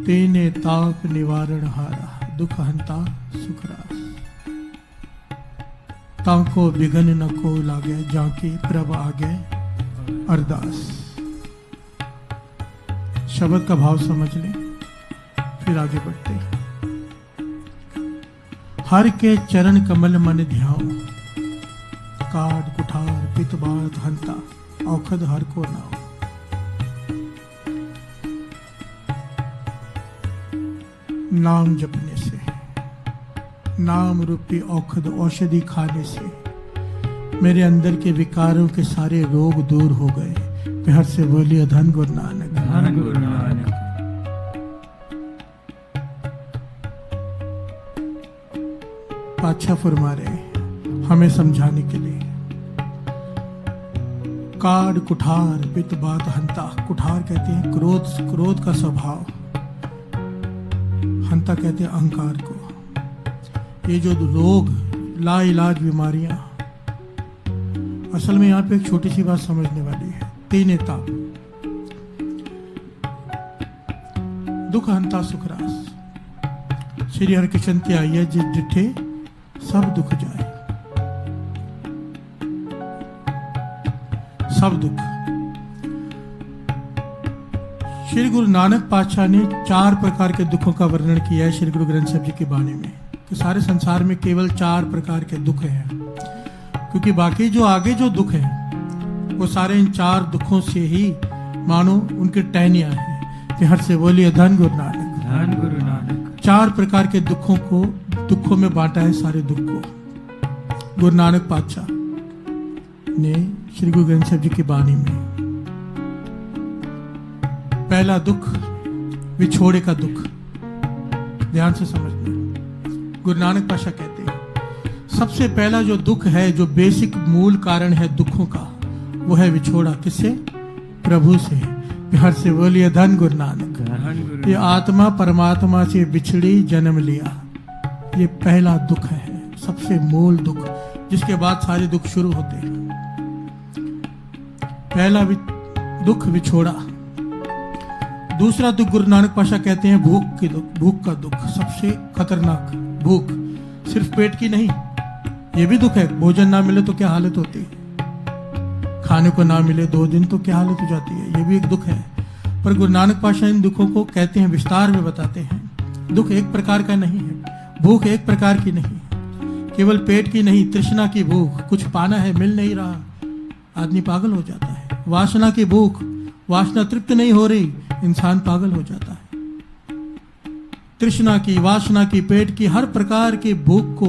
तेने ताप निवारण हारा दुख हंता सुख रास ताको बिघन न को लागे जाके प्रभ आगे अरदास। शब्द का भाव समझ लें फिर आगे बढ़ते हैं। हर के चरण कमल मन ध्याओ काट कुठार पित बात हंता औखद हर को नाओ। नाम जपने से, नाम रूपी औखद औषधि खाने से मेरे अंदर के विकारों के सारे रोग दूर हो गए। प्यार से बोलिए धन गुरु नानक, धन गुरु नानक। पातशाह फरमा रहे हमें समझाने के लिए, काड कुठार पित बात हंता। कुठार कहते हैं क्रोध, क्रोध का स्वभाव। हंता कहते हैं अहंकार को। ये जो रोग, लाइलाज बीमारियां, असल में यहाँ पे एक छोटी सी बात समझने वाली है। तीन ताप, दुख हंता सुख रास। श्री हरिकृष्ण की आई है, जिस डिठे सब दुख जाए। सब दुख। श्री गुरु नानक पातशाह ने 4 प्रकार के दुखों का वर्णन किया है श्री गुरु ग्रंथ साहिब जी की वाणी में, कि सारे संसार में केवल 4 प्रकार के दुख हैं, क्योंकि बाकी जो आगे जो दुख है वो सारे इन 4 दुखों से ही मानो उनके टहनियां हैं। कि हर से बोलिए धन गुरु नानक, धन गुरु नानक। 4 प्रकार के दुखों में बांटा है सारे दुख को गुरु नानक पातशाह ने श्री गुरु ग्रंथ साहिब जी की वाणी में। पहला दुख विछोड़े का दुख, ध्यान से समझना। गुरु नानक पातशाह कहते हैं सबसे पहला जो दुख है, जो बेसिक मूल कारण है दुखों का, वो है विछोड़ा। किससे? प्रभु से। हर से बोलिए धन गुरु नानक। ये आत्मा परमात्मा से बिछड़ी जन्म लिया, ये पहला दुख है, सबसे मूल दुख, जिसके बाद सारे दुख शुरू होते हैं। पहला दुख विछोड़ा। दूसरा दुख गुरु नानक पातशाह कहते हैं भूख का दुख, सबसे खतरनाक भूख। सिर्फ पेट की नहीं, ये भी दुख है। भोजन ना मिले तो क्या हालत होती है, खाने को ना मिले 2 दिन तो क्या हालत हो जाती है, ये भी एक दुख है। पर गुरु नानक पातशाह इन दुखों को कहते हैं, विस्तार में बताते हैं। दुख एक प्रकार का नहीं है, भूख एक प्रकार की नहीं, केवल पेट की नहीं, तृष्णा की भूख, कुछ पाना है मिल नहीं रहा, आदमी पागल हो जाता है। वासना की भूख, वासना तृप्त नहीं हो रही, इंसान पागल हो जाता है। तृष्णा की, वासना की, पेट की, हर प्रकार की भूख को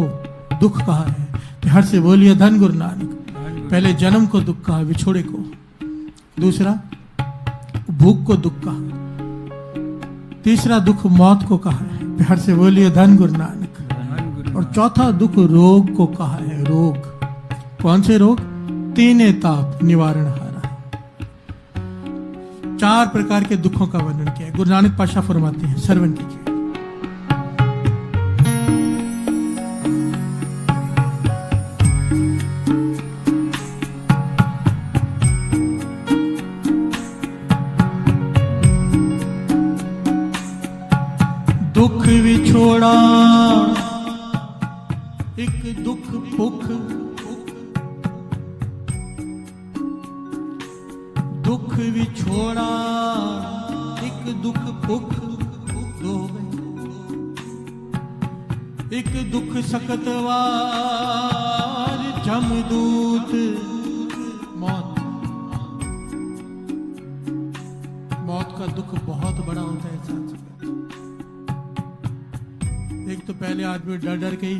दुख कहा है। हर से बोलिए धन गुरु नानक। पहले जन्म को दुख कहा, विछोड़े को। दूसरा भूख को दुख कहा। तीसरा दुख मौत को कहा है। हर से बोलिए धन गुरु नानक। और चौथा दुख रोग को कहा है। रोग, कौन से रोग? 3 ताप निवारण हारा। 4 प्रकार के दुखों का वर्णन किया है। गुरु नानक पातशाह फरमाते हैं, श्रवण कीजिए। दुख विछोड़ा एक दुख भुख, दुख विछोड़ा एक दुख भुख, दो हो गए। एक दुख सकतवार जमदूत, मौत। मौत का दुख बहुत बड़ा होता है साथ। एक तो पहले आदमी डर डर के ही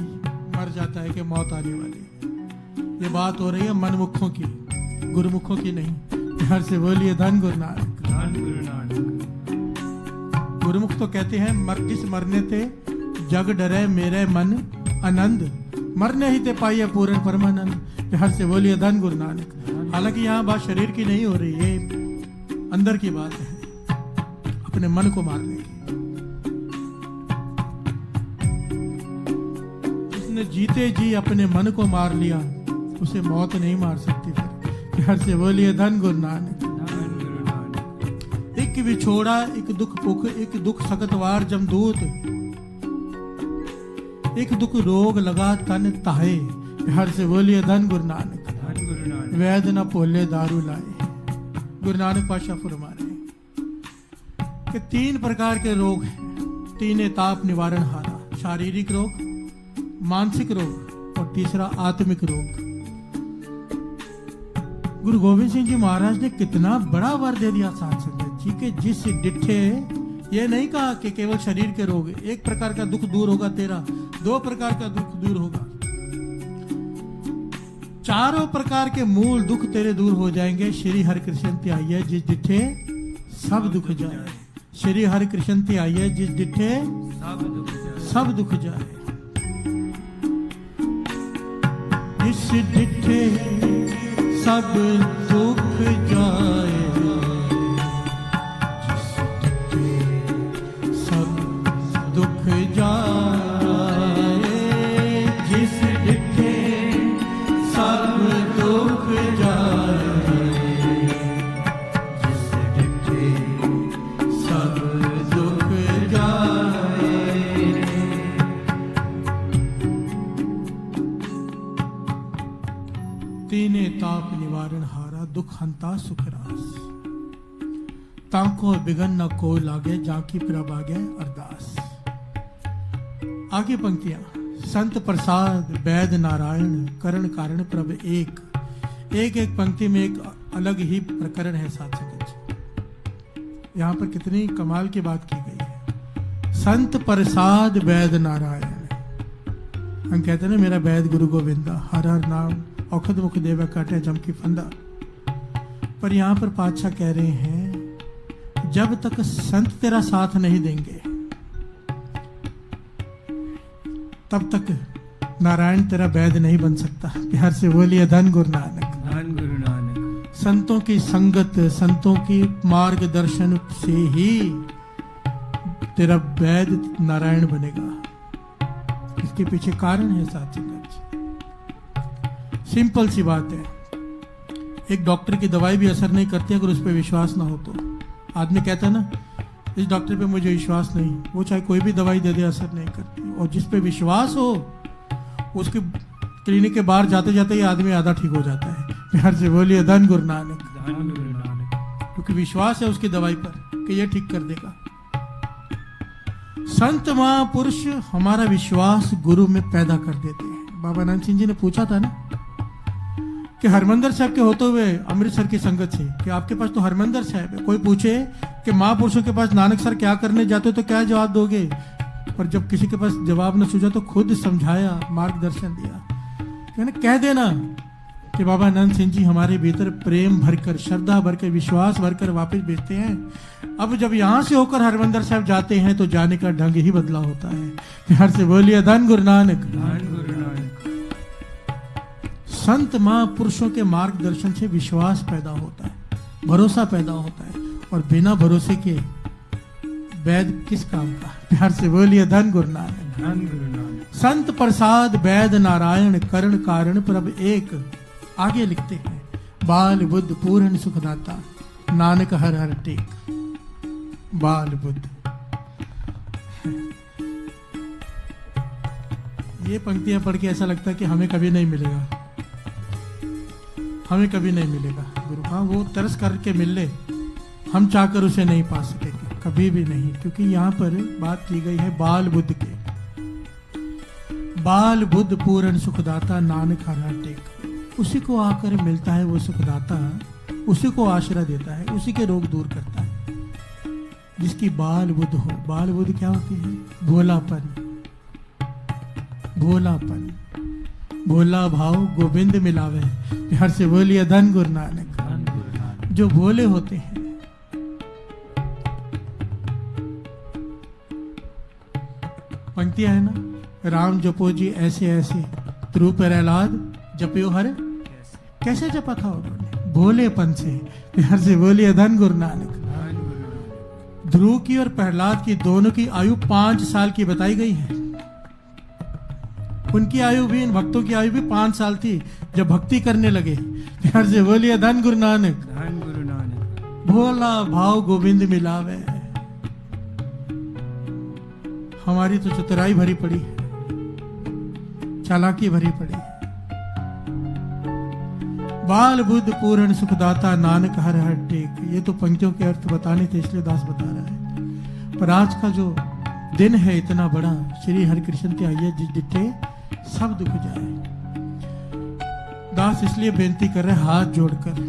मर जाता है कि मौत आने वाली है। ये बात हो रही है मनमुखों की, गुरुमुखों की नहीं। हर से बोलिए धन गुरु नानक। धन गुरु नानक। गुरुमुख तो कहते हैं जिस मरने थे जग डरे मेरे मन आनंद, मरने ही ते पाइए पूर्ण परमानंद। हर से बोलिए धन गुरु नानक। हालांकि यहाँ बात शरीर की नहीं हो रही, ये अंदर की बात है, अपने मन को मारने की। जिसने जीते जी अपने मन को मार लिया, उसे मौत नहीं मार सकती। फिर हर से बोलिए धन गुरु नानक। एक विछोड़ा एक दुख भुख, एक दुख सकतवार जमदूत, एक दुख रोग लगा तन ताहे। हर से बोलिए धन गुरु नानक। वैद न भोले दारू लाए। गुरु नानक पातशाह फरमा रहे हैं कि 3 प्रकार के रोग हैं। 3 ताप निवारण हारा, शारीरिक रोग, मानसिक रोग और तीसरा आत्मिक रोग। गुरु गोविंद सिंह जी महाराज ने कितना बड़ा वर दे दिया साथ संगत जी के, जिस डिठे ये नहीं कहा कि केवल शरीर के रोग, एक प्रकार का दुख दूर होगा तेरा, 2 प्रकार का दुख दूर होगा, 4 प्रकार के मूल दुख तेरे दूर हो जाएंगे। श्री हरि कृष्ण ते आइए जिस डिठे सब दुख जाए। श्री हरि कृष्ण ते आइए जिस डिठे सब दुख जाए। जिस डिठे सब दुख जाए, जिस डिठे सब दुख हंता सुख रास, ताको बिगन न को लागे, जाकी प्रभ आगे अरदास। आगे पंक्तियां, संत प्रसाद वैद नारायण, करण कारण प्रभ एक। एक एक पंक्ति में एक अलग ही प्रकरण है साथ संगत। यहाँ पर कितनी कमाल की बात की गई है। संत प्रसाद वैद नारायण, हम कहते हैं ना मेरा वैद गुरु गोविंदा, हर हर नाम औखद मुख देवा काटे जम की फंदा। पर यहाँ पर पातशाह कह रहे हैं जब तक संत तेरा साथ नहीं देंगे तब तक नारायण तेरा वैद नहीं बन सकता। प्यार से बोलिए धन गुरु नानक। धन गुरु नानक। संतों की संगत, संतों की मार्गदर्शन से ही तेरा वैद नारायण बनेगा। इसके पीछे कारण है साथ संगत। सिंपल सी बात है, एक डॉक्टर की दवाई भी असर नहीं करती अगर उस पर विश्वास ना हो तो। आदमी कहता है ना इस डॉक्टर पे मुझे विश्वास नहीं, वो चाहे कोई भी दवाई दे दे असर नहीं करती। और जिस पे विश्वास हो उसके क्लिनिक के बाहर जाते जाते ही आदमी आधा ठीक हो जाता है। प्यार से बोलिए धन गुरु नानक। धन गुरु नानक। क्योंकि विश्वास है उसकी दवाई पर कि ये ठीक कर देगा। संत महापुरुष हमारा विश्वास गुरु में पैदा कर देते हैं। बाबा आनंद सिंह जी ने पूछा था ना कि हरमंदर साहब के होते हुए अमृतसर की संगत से कि आपके पास तो हरमंदर साहब है, कोई पूछे कि महापुरुषों के पास नानक सर क्या करने जाते हो तो क्या जवाब दोगे? पर जब किसी के पास जवाब न सूझा तो खुद समझाया, मार्गदर्शन दिया। कहना कह देना कि बाबा आनंद सिंह जी हमारे भीतर प्रेम भरकर, श्रद्धा भरकर, विश्वास भरकर वापस भेजते हैं। अब जब यहां से होकर हरमंदर साहब जाते हैं तो जाने का ढंग ही बदला होता है। प्यार से बोलिए धन गुरु नानक। धन गुरु नानक। संत महापुरुषों के मार्गदर्शन से विश्वास पैदा होता है, भरोसा पैदा होता है। और बिना भरोसे के वैद किस काम का? प्यार से बोलिए धन गुरु नानक। धन गुरु नानक। संत प्रसाद वैद नारायण, करण कारण प्रभ एक। आगे लिखते हैं बाल बुद्ध पूर्ण सुखदाता, नानक हर हर टेक। बाल बुद्ध, ये पंक्तियां पढ़ के ऐसा लगता है कि हमें कभी नहीं मिलेगा, हमें कभी नहीं मिलेगा गुरु। हाँ, वो तरस करके मिल ले, हम चाहकर उसे नहीं पा सकेंगे, कभी भी नहीं। क्योंकि यहाँ पर बात की गई है बाल बुद्ध के। बाल बुद्ध पूर्ण सुखदाता, नानक हर हर टेक। उसी को आकर मिलता है वो सुखदाता, उसी को आश्रय देता है, उसी के रोग दूर करता है जिसकी बाल बुद्ध हो। बाल बुद्ध क्या होती है? भोलापन, भोलापन, भोला भाव गोविंद मिलावे। प्यार से बोलिए धन गुरु नानक। धन गुरु नानक। जो भोले होते हैं, पंक्तियां है ना, राम जपो जी ऐसे ऐसे, ध्रुव प्रहलाद जपियो हर। कैसे जपा था उन्होंने? भोलेपन से। प्यार से बोलिए धन गुरु नानक। धन गुरु नानक। ध्रुव की और प्रहलाद की दोनों की आयु 5 साल की बताई गई है। उनकी आयु भी, इन भक्तों की आयु भी 5 साल थी जब भक्ति करने लगे। प्यार से बोलिए धन गुरु नानक। धन गुरु नानक। भोला भाव गोविंद मिलावे। हमारी तो चतुराई भरी पड़ी है, चालाकी भरी पड़ी है। बाल बुद्ध पूर्ण सुखदाता, नानक हर हर टेक। ये तो पंक्तियों के अर्थ बताने थे इसलिए दास बता रहा है। पर आज का जो दिन है इतना बड़ा, श्री हरिकृष्ण के आइए जिस डिठे सब दुख जाए। दास इसलिए बेनती कर रहे हाथ जोड़कर,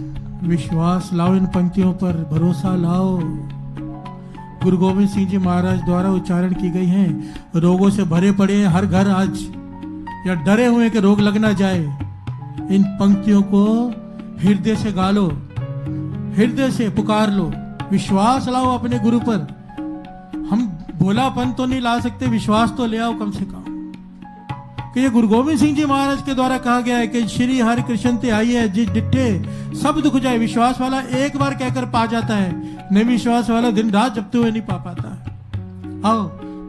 विश्वास लाओ इन पंक्तियों पर, भरोसा लाओ। गुरु गोविंद सिंह जी महाराज द्वारा उच्चारण की गई हैं। रोगों से भरे पड़े हैं हर घर आज, या डरे हुए कि रोग लग ना जाए। इन पंक्तियों को हृदय से गा लो, हृदय से पुकार लो, विश्वास लाओ अपने गुरु पर। हम भोलापन तो नहीं ला सकते, विश्वास तो ले आओ कम से कम। कि ये गुरु गोविंद सिंह जी महाराज के द्वारा कहा गया है कि श्री हरि कृष्ण ते आई है जिस डिठे सब दुख जाए। विश्वास वाला एक बार कहकर पा जाता है, नहीं विश्वास वाला दिन रात जपते हुए नहीं पा पाता है। आओ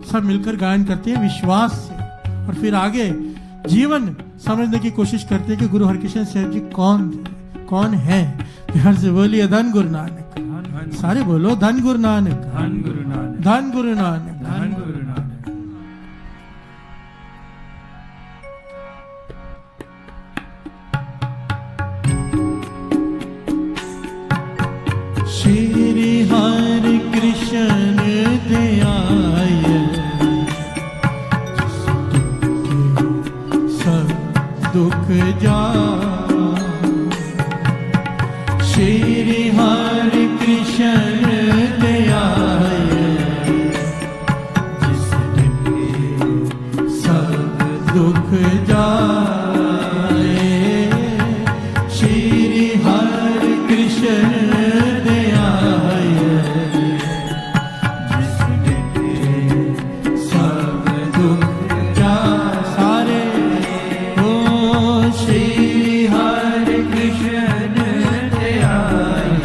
सब मिलकर गायन करते हैं विश्वास से, और फिर आगे जीवन समझने की कोशिश करते हैं कि गुरु हरकृष्ण साहब जी कौन है। प्यार से बोलिए धन गुरु नानक। सारे बोलो धन गुरु नानक। धन गुरु नानक। धन गुरु नानक। धन गुरु नानक। दे आए, जिस डिठे सब दुख जा सारे। ओ श्री हरि कृष्ण दे आए,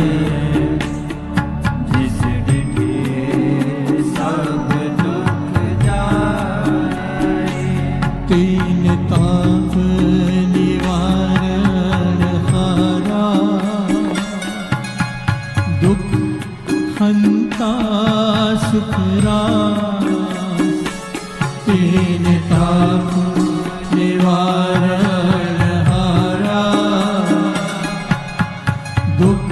जिस डिठे सब दुख जाए। तीन ताप निवारण हारा, दुख हंता सुख रास। तीन ताप निवारण हारा, दुख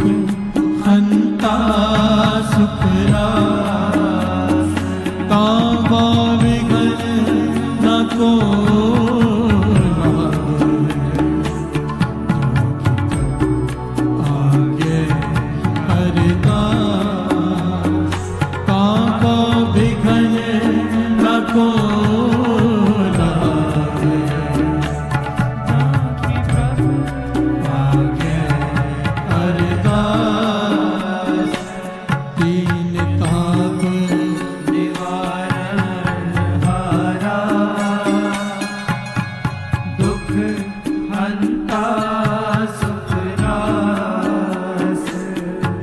हंता सुख रास। तावा विघ्न न को आगे हरदास। तावा विघ्न न को आगे हरदास। तीन ताप निवारण हारा, दुख हंता सुख रास।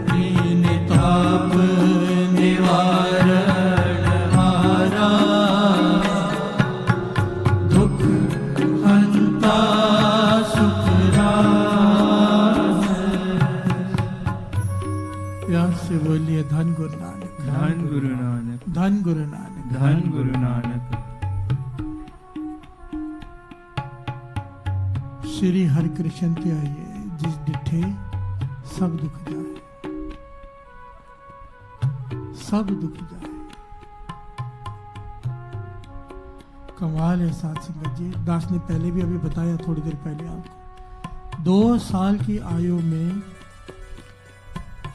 तीन ताप निवारण हारा, दुख हंता सुख रास। प्यार से बोलिए धन गुरु नानक, धन गुरु नानक, धन गुरु नानक। धन गुरु नानक। श्री हरि कृष्ण ते आइए, जिस डिठे सब दुख जाए, सब दुख जाए। कमाल है साथ संगत जी। दास ने पहले भी अभी बताया, थोड़ी देर पहले आपको, 2 साल की आयु में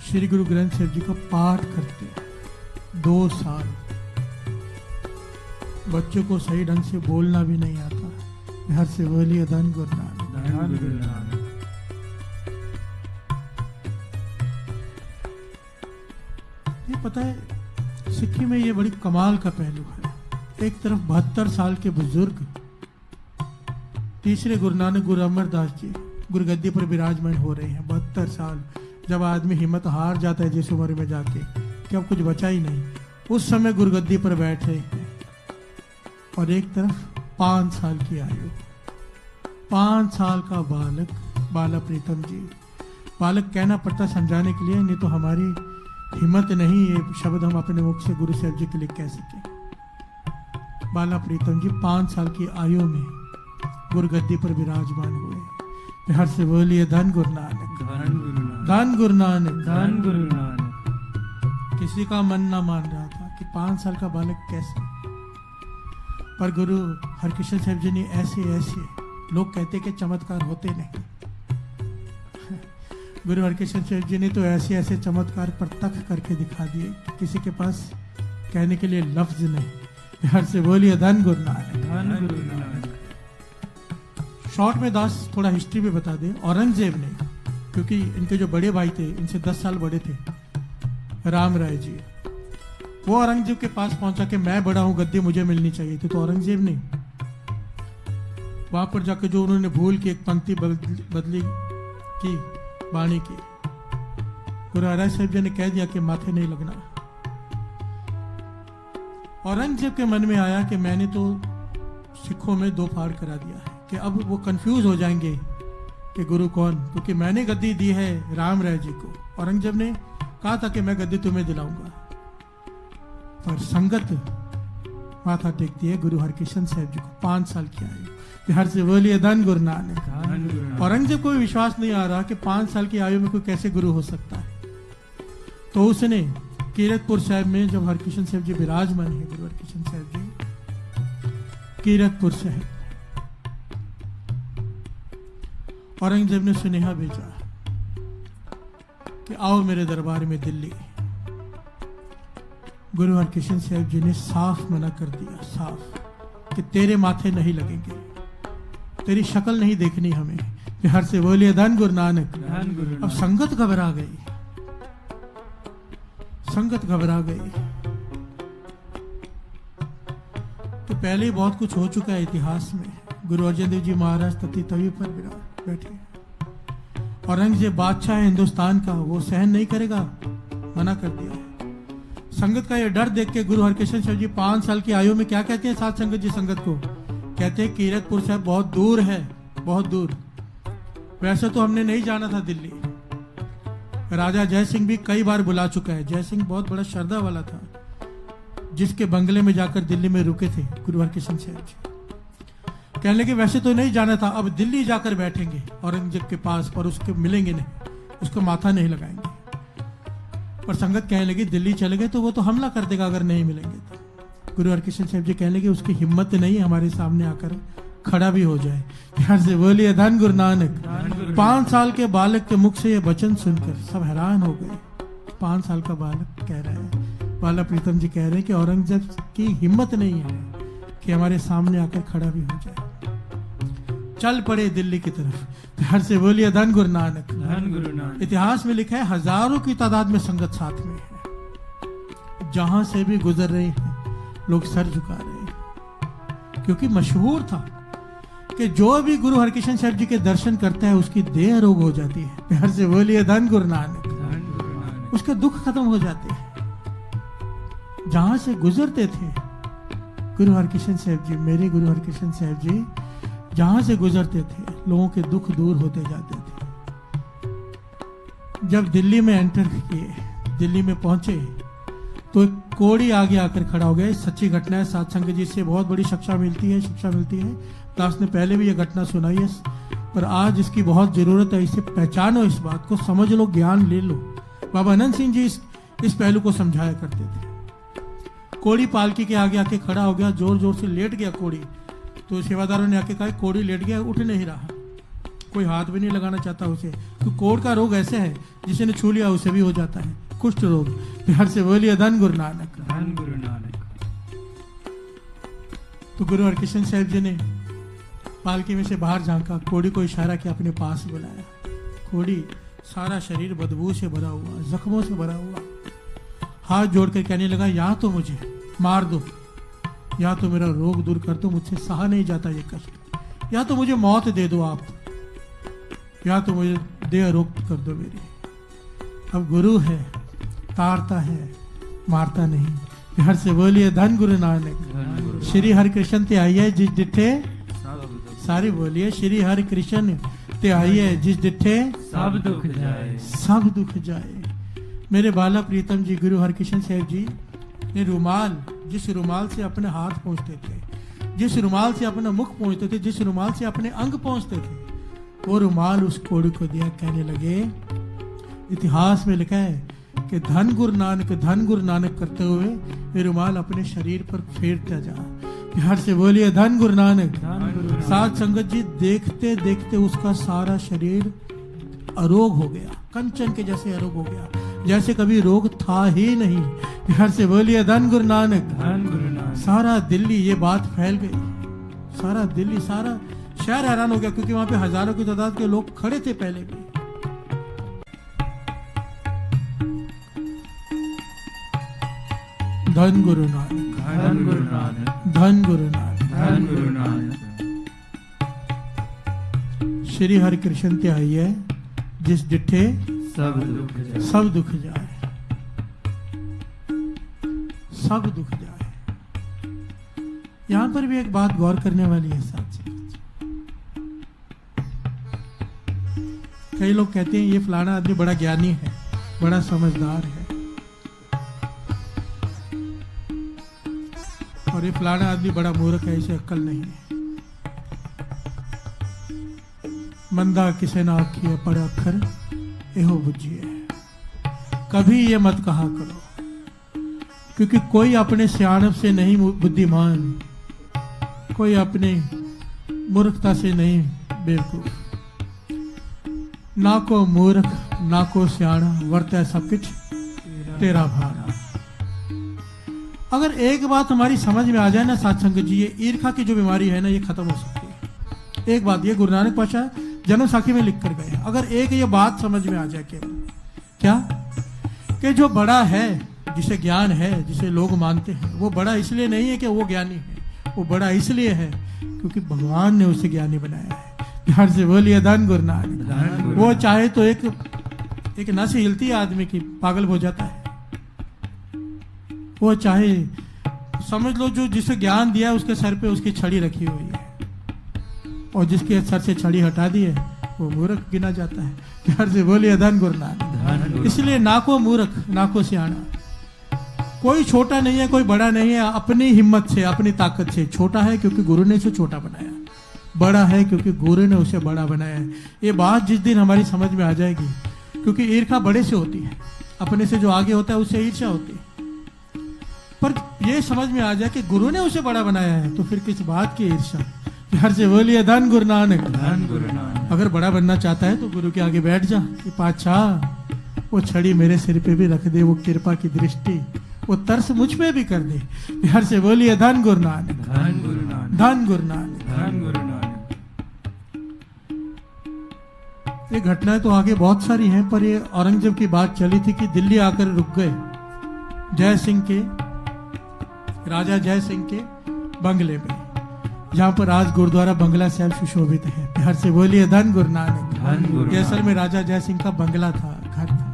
श्री गुरु ग्रंथ साहिब जी का पाठ करते हैं। 2 साल। बच्चों को सही ढंग से बोलना भी नहीं आता। हर से बोलिए धन गुरु नानक, धन गुरु नानक। ये पता है, सिक्की में ये बड़ी कमाल का पहलू है। एक तरफ 72 साल के बुजुर्ग, तीसरे गुरु नानक गुरु अमरदास जी गुरुगद्दी पर विराजमान हो रहे हैं। 72 साल। जब आदमी हिम्मत हार जाता है जिस उम्र में जाके कि अब कुछ बचा ही नहीं, उस समय गुरुगद्दी पर बैठ रहे हैं। और एक तरफ 5 साल की आयु, 5 साल का बालक, बाला प्रीतम जी। बालक कहना पड़ता समझाने के लिए, नहीं तो हमारी हिम्मत नहीं ये शब्द हम अपने मुख से गुरु साहब जी के लिए कह सके। बाला प्रीतम जी 5 साल की आयु में गुरुगद्दी पर विराजमान हुए। हर से बोलिए धन गुरु नानक, धन गुरु नानक, धन गुरु नानक, धन गुरु नानक। किसी का मन ना मान रहा था कि 5 साल का बालक कैसे, पर गुरु हरकृष्ण साहब जी ने ऐसे ऐसे, लोग कहते कि चमत्कार होते नहीं, गुरु हरकृष्ण साहब जी ने तो ऐसे ऐसे चमत्कार प्रत्यक्ष करके दिखा दिए कि किसी के पास कहने के लिए लफ्ज नहीं। हर से बोलिए धन गुरु नानक, धन गुरु नानक। शॉर्ट में दास थोड़ा हिस्ट्री भी बता दे। औरंगजेब ने, क्योंकि इनके जो बड़े भाई थे इनसे 10 साल बड़े थे, राम राय जी, वो औरंगजेब के पास पहुंचा कि मैं बड़ा हूं, गद्दी मुझे मिलनी चाहिए थी। तो औरंगजेब ने वहां पर जाकर जो उन्होंने भूल की एक पंक्ति बदली की, वाणी की, गुरु हराज साहब जी ने कह दिया कि माथे नहीं लगना। औरंगजेब के मन में आया कि मैंने तो सिखों में 2 फाड़ करा दिया है, कि अब वो कंफ्यूज हो जाएंगे कि गुरु कौन, क्योंकि मैंने गद्दी दी है राम राय जी को। औरंगजेब ने कहा था कि मैं गद्दी तुम्हें दिलाऊंगा, पर संगत माथा टेकती है गुरु हरकृष्ण साहब जी को। 5 साल की आयु। हर से बोलिए धन गुरु नानक। धन गुरु नानक। औरंगजेब को भी विश्वास नहीं आ रहा कि 5 साल की आयु में कोई कैसे गुरु हो सकता है। तो उसने कीरतपुर साहब में, जब हरकृष्ण साहब जी विराजमान है, गुरु हरकृष्ण साहब जी कीरतपुर साहब, औरंगजेब ने सुनेहा भेजा कि आओ मेरे दरबार में दिल्ली। गुरु हरकृष्ण साहब जी ने साफ मना कर दिया, साफ, कि तेरे माथे नहीं लगेंगे, तेरी शक्ल नहीं देखनी हमें। हर से बोलिए धन गुरु नानक। धन गुरु अब नानक। संगत घबरा गई, संगत घबरा गई। तो पहले ही बहुत कुछ हो चुका है इतिहास में। गुरु अर्जन देव जी महाराज तती तवी पर बैठे, औरंगजेब बादशाह है हिंदुस्तान का, वो सहन नहीं करेगा, मना कर दिया। संगत का ये डर देख के गुरु हरकृष्ण साहब जी 5 साल की आयु में क्या कहते हैं साथ संगत जी संगत को? कहते हैं कीरतपुर साहब बहुत दूर है, बहुत दूर। वैसे तो हमने नहीं जाना था दिल्ली। राजा जय सिंह भी कई बार बुला चुका है। जय सिंह बहुत बड़ा श्रद्धा वाला था, जिसके बंगले में जाकर दिल्ली में रुके थे गुरु हरकृष्ण साहब जी। कहने लगे वैसे तो नहीं जाना था, अब दिल्ली जाकर बैठेंगे औरंगजेब के पास, पर उसके मिलेंगे नहीं, उसको माथा नहीं लगाएंगे। पर संगत कहने लगी दिल्ली चले गए तो वो तो हमला कर देगा अगर नहीं मिलेंगे तो। गुरु हरकृष्ण साहब जी कहने लगे उसकी हिम्मत नहीं हमारे सामने आकर खड़ा भी हो जाए। प्यार से बोलिए धन गुरु नानक। 5 साल के बालक के मुख से ये वचन सुनकर सब हैरान हो गए। 5 साल का बालक कह रहा है, बाला प्रीतम जी कह रहे हैं कि औरंगजेब की हिम्मत नहीं है कि हमारे सामने आकर खड़ा भी हो जाए। चल पड़े दिल्ली की तरफ। प्यार से बोलिए धन गुरु नानक। धन गुरु नानक। इतिहास में लिखा है हजारों की तादाद में संगत साथ में है। जहां से भी गुजर रहे हैं लोग सर झुका रहे हैं, क्योंकि मशहूर था कि जो भी गुरु हरकृष्ण साहब जी के दर्शन करता है उसकी देह रोग हो जाती है। प्यार से बोलिए धन गुरु नानक। धन गुरु नानक। उसके दुख खत्म हो जाते हैं। जहां से गुजरते थे गुरु हरकृष्ण साहब जी, मेरे गुरु हरकृष्ण साहब जी जहां से गुजरते थे लोगों के दुख दूर होते जाते थे। जब दिल्ली में एंटर किए, दिल्ली में पहुंचे तो एक कोड़ी आगे आकर खड़ा हो गया। सच्ची घटना है, साथ संगत जी से बहुत बड़ी शिक्षा मिलती है। दास ने पहले भी यह घटना सुनाई है, पर आज इसकी बहुत जरूरत है। इसे पहचानो, इस बात को समझ लो, ज्ञान ले लो। बाबा अनंत सिंह जी इस पहलू को समझाया करते थे। कोड़ी पालकी के आगे आके खड़ा हो गया, जोर जोर से लेट गया कोड़ी। तो सेवादारों ने आके कहा कोड़ी लेट गया, उठ नहीं रहा। कोई हाथ भी नहीं लगाना चाहता उसे, तो कोड़ का रोग ऐसे है जिसे ने छू लिया उसे भी हो जाता है, कुष्ठ रोग। प्यार से बोलिए धन गुरु नानक। धन गुरु नानक। तो गुरु हरकृष्ण साहब जी ने पालकी में से बाहर झांका, कोड़ी को इशारा किया, अपने पास बुलाया। कोड़ी सारा शरीर बदबू से भरा हुआ, जख्मों से भरा हुआ, हाथ जोड़कर कहने लगा या तो मुझे मार दो, या तो मेरा रोग दूर कर दो, मुझसे सहा नहीं जाता ये कष्ट, या तो मुझे मौत दे दो आप, या तो मुझे देह रोग कर दो मेरी। अब गुरु है, तारता है, मारता नहीं। प्यार से बोलिए धन गुरु नानक। श्री हरि कृष्ण ते आइए जिस डिठे, सारी बोलिए श्री हरि कृष्ण ते आइए जिस डिठे सब दुख जाए, सब दुख जाए। मेरे बाला प्रीतम जी गुरु हरकृष्ण साहब जी ने रुमाल, जिस रुमाल से अपने हाथ पहुंचते थे, जिस रुमाल से अपना मुख पहुंचते थे, जिस रुमाल से अपने अंग पहुंचते थे, वो रुमाल उस कोड़ी को दिया। कहने लगे इतिहास में लिखा है कि धन गुरु नानक करते हुए ये रुमाल अपने शरीर पर फेरता जा। प्यार से बोलिए धन गुरु नानक। साथ संगत जी देखते देखते उसका सारा शरीर अरोग हो गया, कंचन के जैसे अरोग हो गया, जैसे कभी रोग था ही नहीं। प्यार से बोलिए धन गुरु नानक। धन गुरु नानक। सारा दिल्ली ये बात फैल गई, सारा दिल्ली, सारा शहर हैरान हो गया, क्योंकि वहां पे हजारों की तादाद के लोग खड़े थे पहले भी। धन गुरु नानक। धन गुरु नानक। धन गुरु नानक। धन गुरु नानक। श्री हरि कृष्ण ते आइए जिस डिठे सब दुख जाए, सब दुख जाए, सब दुख जाए। यहां पर भी एक बात गौर करने वाली है साथ। कई लोग कहते हैं ये फलाना आदमी बड़ा ज्ञानी है, बड़ा समझदार है, और ये फलाना आदमी बड़ा मूर्ख है, इसे अक्ल नहीं है। मंदा किसे ना आखिए पढ़े अखर एहो बुझिए। कभी ये मत कहा करो, क्योंकि कोई अपने सियाणप से नहीं बुद्धिमान, कोई अपने मूर्खता से नहीं बेवकूफ। ना को मूर्ख ना को सियाणा, वर्तै सब कुछ तेरा भाना। अगर एक बात हमारी समझ में आ जाए ना साथ संगत जी, ये ईर्खा की जो बीमारी है ना, ये खत्म हो सकती है। एक बात ये गुरु नानक पातशाह जन्म साखी में लिख कर गए। अगर एक ये बात समझ में आ जाए केवल क्या, कि जो बड़ा है जिसे ज्ञान है, जिसे लोग मानते हैं, वो बड़ा इसलिए नहीं है कि वो ज्ञानी है, वो बड़ा इसलिए है क्योंकि भगवान ने उसे ज्ञानी बनाया है। ध्यान से बोलिए धन गुरु नानक। वो चाहे तो एक नस हिलती आदमी की पागल हो जाता है। वो चाहे समझ लो जो जिसे ज्ञान दिया उसके सर पे उसकी छड़ी रखी हुई है, और जिसके सर से छड़ी हटा दी है वो मूर्ख गिना जाता है। ध्यान से बोलिए धन गुरु नानक। इसलिए ना को मूर्ख ना को सियाना, कोई छोटा नहीं है कोई बड़ा नहीं है, अपनी हिम्मत से अपनी ताकत से। छोटा है क्योंकि गुरु ने उसे छोटा बनाया, बड़ा है क्योंकि गुरु ने उसे बड़ा बनाया है। ये बात जिस दिन हमारी समझ में आ जाएगी, क्योंकि ईर्ष्या बड़े से होती है, अपने से जो आगे होता है उससे ईर्ष्या होती है। पर ये समझ में आ जाए कि गुरु ने उसे बड़ा बनाया है तो फिर किस बात की ईर्ष्या। हर से बोलिए धन गुरु नानक। धन गुरु नानक। अगर बड़ा बनना चाहता है तो गुरु के आगे बैठ जा कि पातशाह वो छड़ी मेरे सिर पे भी रख दे, वो कृपा की दृष्टि, वो तरस मुझ पे भी कर दे। हर से बोलिए धन गुरु नानक। धन गुरु नानक। धन गुरु नानक। धन गुरु नानक। ये घटनाएं तो आगे बहुत सारी हैं, पर ये औरंगजेब की बात चली थी कि दिल्ली आकर रुक गए जय सिंह के, राजा जय सिंह के बंगले में, जहां पर आज गुरुद्वारा बंगला साहब सुशोभित है। हर से बोलिए धन गुरु नानक। धन गुरु ये असल में राजा जय सिंह का बंगला था, घर था।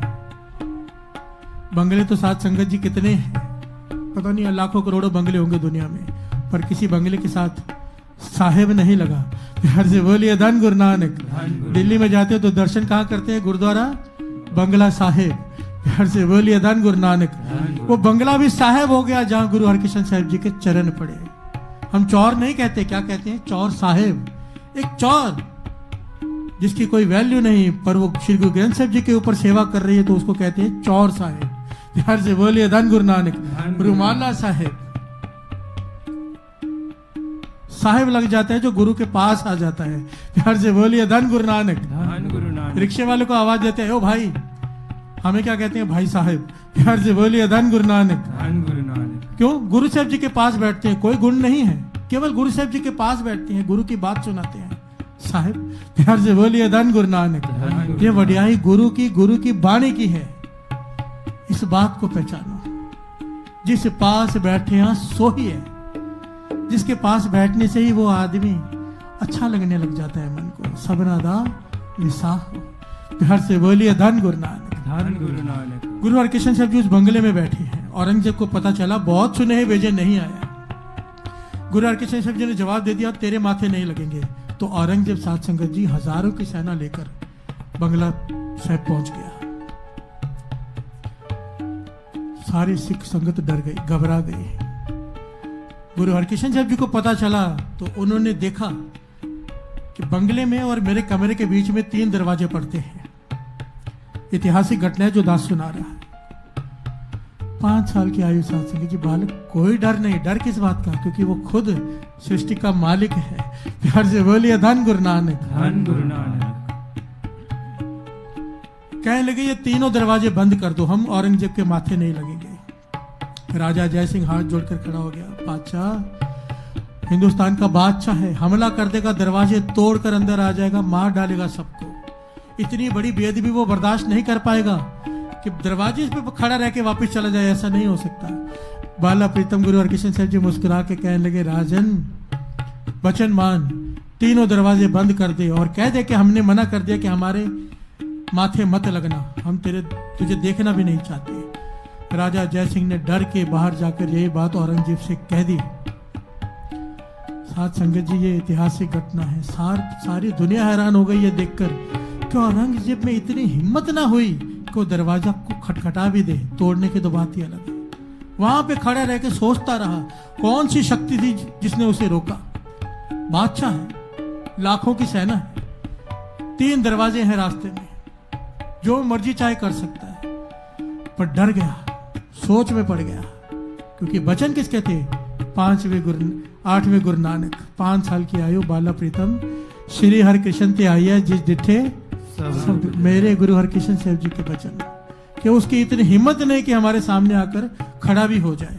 बंगले तो साथ संगत जी कितने हैं पता नहीं, लाखों करोड़ों बंगले होंगे दुनिया में, पर किसी बंगले के साथ साहेब नहीं लगा। हर से बोलिए धन गुरु नानक। दिल्ली में जाते हो तो दर्शन कहाँ करते हैं? गुरुद्वारा बंगला साहेब। हर से बोलिए धन गुरु नानक। वो बंगला भी साहेब हो गया जहां गुरु हरकृष्ण साहिब जी के चरण पड़े। हम चौर नहीं कहते, क्या कहते हैं? चौर साहेब। एक चौर जिसकी कोई वैल्यू नहीं, पर वो श्री गुरु ग्रंथ साहिब जी के ऊपर सेवा कर रही है तो उसको कहते हैं चौर साहेब। ध्यान से बोलिए धन गुरु नानक। रुमाला साहेब, साहेब लग जाता है जो गुरु के पास आ जाता है। ध्यान से बोलिए धन गुरु नानक। धन गुरु नानक। रिक्शे वाले को आवाज देते हैं ओ भाई, हमें क्या कहते हैं? भाई साहेब। ध्यान से बोलिए धन गुरु नानक। धन गुरु नानक। क्यों? गुरु साहब जी के पास बैठते हैं, कोई गुण नहीं है, केवल गुरु साहब जी के पास बैठते हैं, गुरु की बात सुनाते हैं साहेब। ध्यान से बोलिए धन गुरु नानक। ये वड्याई गुरु की वाणी की है। इस बात को पहचानो, जिस पास बैठे हैं सो ही है। जिसके पास बैठने से ही वो आदमी अच्छा लगने लग जाता है मन को। सबना दा विसाह। ध्यान से बोलिए धन गुरु नानक। धन गुरु नानक। गुरु हरकृष्ण साहब जी उस बंगले में बैठे हैं। औरंगजेब को पता चला, बहुत सुने हैं भेजे नहीं आया। गुरु हरकृष्ण साहब जी ने जवाब दे दिया तेरे माथे नहीं लगेंगे। तो औरंगजेब साध संगत जी हजारों की सेना लेकर बंगला साहब पहुंच गया। सारी सिख संगत डर गई, घबरा गई। गुरु हरकृष्ण साहब जी को पता चला तो उन्होंने देखा कि बंगले में और मेरे कमरे के बीच में 3 दरवाजे पड़ते हैं। ऐतिहासिक घटना है जो दास सुना रहा है। 5 साल की आयु साथ संगत जी बालक, कोई डर नहीं। डर किस बात का? क्योंकि वो खुद सृष्टि का मालिक है। प्यार से बोलिए धन गुरु नानक। धन गुरु नानक। कहने लगे ये तीनों दरवाजे बंद कर दो, हम औरंगजेब के माथे नहीं लगेंगे। राजा जय सिंह हाथ जोड़कर खड़ा हो गया। बादशाह हिंदुस्तान का बादशाह है, हमला कर देगा, दरवाजे तोड़कर अंदर आ जाएगा, मार डालेगा सबको। इतनी बड़ी बेअदबी वो बर्दाश्त नहीं कर पाएगा कि दरवाजे पे खड़ा रह के वापस चला जाए, ऐसा नहीं हो सकता। बाला प्रीतम गुरु हरकृष्ण साहब जी मुस्कुरा के कहने लगे राजन वचन मान, तीनों दरवाजे बंद कर दे और कह दे कि हमने मना कर दिया कि हमारे माथे मत लगना, हम तुझे देखना भी नहीं चाहते। राजा जय सिंह ने डर के बाहर जाकर यही बात औरंगजेब से कह दी। साथ संगत जी ये ऐतिहासिक घटना है। सारी दुनिया हैरान हो गई ये देखकर कि औरंगजेब में इतनी हिम्मत ना हुई कि वो दरवाजा को खटखटा भी दे। तोड़ने की तो बात ही अलग है। वहां पे खड़ा रह के सोचता रहा कौन सी शक्ति थी जिसने उसे रोका। बादशाह है, लाखों की सेना है, 3 दरवाजे हैं रास्ते में, जो मर्जी चाहे कर सकता है। पर डर गया, सोच में पड़ गया, क्योंकि वचन किसके थे? 8वें गुरु नानक। 5 साल की आयु बाला प्रीतम श्री हरकृष्ण ते आई है जिस डिठे सब मेरे गुरु हरकृष्ण साहब जी के वचन, कि उसकी इतनी हिम्मत नहीं कि हमारे सामने आकर खड़ा भी हो जाए।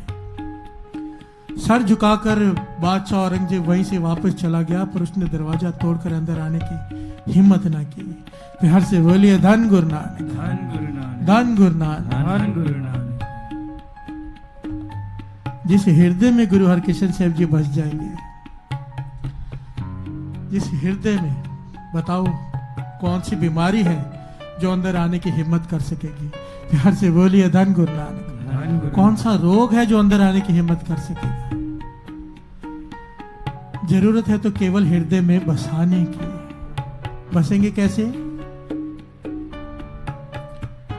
सर झुकाकर बादशाह औरंगजेब वहीं से वापस चला गया, पर उसने दरवाजा तोड़कर अंदर आने की हिम्मत ना की। प्यार से बोलिए धन गुरु नानक। धन गुरु नानक। धन गुरु नानक। धन गुरु नानक। जिस हृदय में गुरु हरकृष्ण साहब जी बस जाएंगे, जिस हृदय में, बताओ कौन सी बीमारी है जो अंदर आने की हिम्मत कर सकेगी? प्यार से बोलिए धन गुरु नानक। धन गुरु कौन सा रोग है जो अंदर आने की हिम्मत कर सकेगा? जरूरत है तो केवल हृदय में बसाने की। बसेंगे कैसे?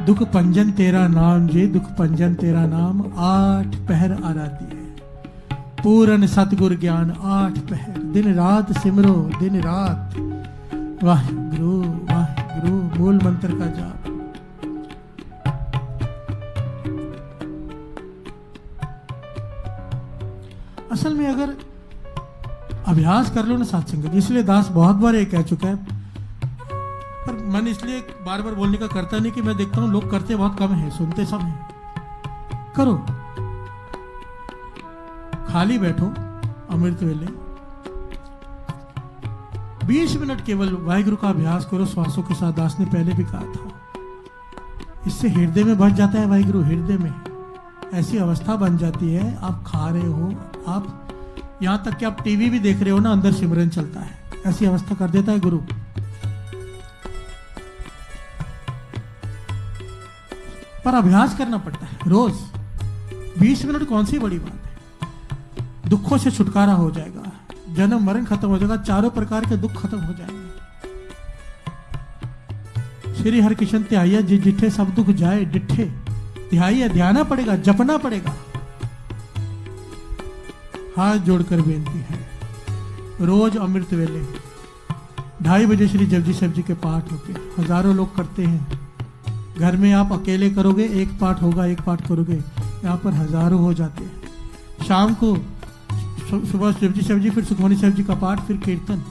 दुख पंजन तेरा नाम जी, दुख पंजन तेरा नाम, 8 पहर आराध्य है। पूरन सतगुर ज्ञान 8 पहर, दिन रात सिमरो, दिन रात वाहिगुरु वाहिगुरु, मूल मंत्र का जाप। असल में अगर अभ्यास कर लो ना सत्संग, इसलिए दास बहुत बार ये कह चुका है, पर मन इसलिए बार बार बोलने का करता नहीं कि मैं देखता हूं लोग करते बहुत कम है, सुनते सब है। करो, खाली बैठो अमृत वेले 20 मिनट केवल वाहिगुरु का अभ्यास करो श्वासों के साथ। दास ने पहले भी कहा था, इससे हृदय में बन जाता है वाहिगुरु। हृदय में ऐसी अवस्था बन जाती है, आप खा रहे हो, आप यहां तक कि आप टीवी भी देख रहे हो ना, अंदर सिमरन चलता है, ऐसी अवस्था कर देता है गुरु। पर अभ्यास करना पड़ता है रोज। 20 मिनट कौन सी बड़ी बात है। दुखों से छुटकारा हो जाएगा, जन्म मरण खत्म हो जाएगा, चारों प्रकार के दुख खत्म हो जाएंगे। श्री हरकृष्ण त्याइया जी जिठे सब दुख जाए डिठे, ध्याइया, ध्याना पड़ेगा, जपना पड़ेगा। हाथ जोड़कर बेनती है, रोज अमृत वेले 2:30 बजे श्री जपजी साहब जी के पाठ होते हैं, हजारों लोग करते हैं। घर में आप अकेले करोगे, एक पाठ होगा, एक पाठ करोगे, यहाँ पर हजारों हो जाते हैं। शाम को सुबह जपजी साहब जी, फिर सुखमनी साहब जी का पाठ, फिर कीर्तन।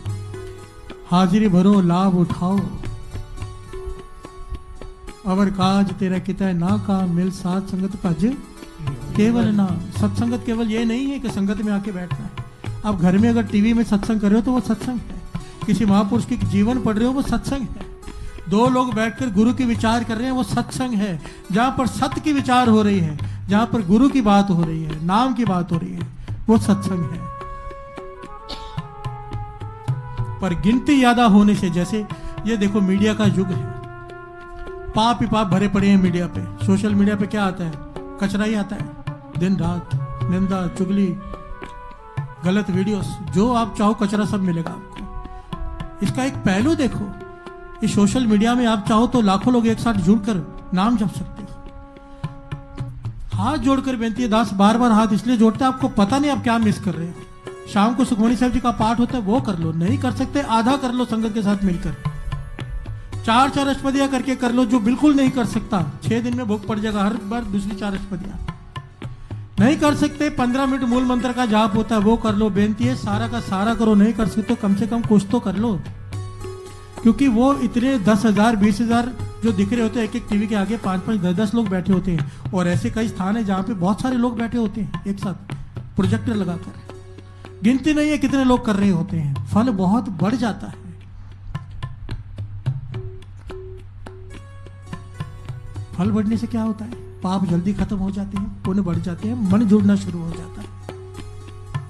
हाजिरी भरो, लाभ उठाओ, अवर काज तेरा किता ना का मिल, साथ संगत भज केवल नाम। सत्संगत केवल ये नहीं है कि संगत में आके बैठना है। आप घर में अगर टीवी में सत्संग कर रहे हो तो वो सत्संग है। किसी महापुरुष के जीवन पढ़ रहे हो वो सत्संग है। 2 लोग बैठकर गुरु की विचार कर रहे हैं वो सत्संग है। जहां पर सत्य की विचार हो रही है, जहां पर गुरु की बात हो रही है, नाम की बात हो रही है, वो सत्संग है। पर गिनती ज्यादा होने से, जैसे ये देखो मीडिया का युग है, पाप ही पाप भरे पड़े हैं मीडिया पे। सोशल मीडिया पे क्या आता है? कचरा ही आता है, दिन रात निंदा, चुगली, गलत वीडियोस, जो आप चाहो कचरा सब मिलेगा आपको। इसका एक पहलू देखो, इस सोशल मीडिया में आप चाहो तो लाखों लोग एक साथ जुड़कर नाम जप सकते हो। हाथ जोड़कर बेनती है दास, बार बार हाथ इसलिए जोड़ते हैं, आपको पता नहीं आप क्या मिस कर रहे हो। शाम को सुखमनी साहब जी का पाठ होता है, वो कर लो, नहीं कर सकते आधा कर लो संगत के साथ मिलकर। 4 अष्टपदियां करके कर लो। जो बिल्कुल नहीं कर सकता, 6 दिन में भूख पड़ जाएगा, हर बार दूसरी 4 अष्टपदियां नहीं कर सकते। 15 मिनट मूल मंत्र का जाप होता है, वो कर लो। बेनती है सारा का सारा करो, नहीं कर सकते कम से कम कुछ तो कर लो। क्योंकि वो इतने 10,000 20,000 जो दिख रहे होते हैं, एक टीवी के आगे 5-5 10-10 लोग बैठे होते हैं। और ऐसे कई स्थान है जहां पे बहुत सारे लोग बैठे होते हैं एक साथ प्रोजेक्टर लगाकर। गिनती नहीं है कितने लोग कर रहे होते हैं, फल बहुत बढ़ जाता है। फल बढ़ने से क्या होता है? पाप जल्दी खत्म हो जाते हैं, पुण्य बढ़ जाते हैं, मन जुड़ना शुरू हो जाता है,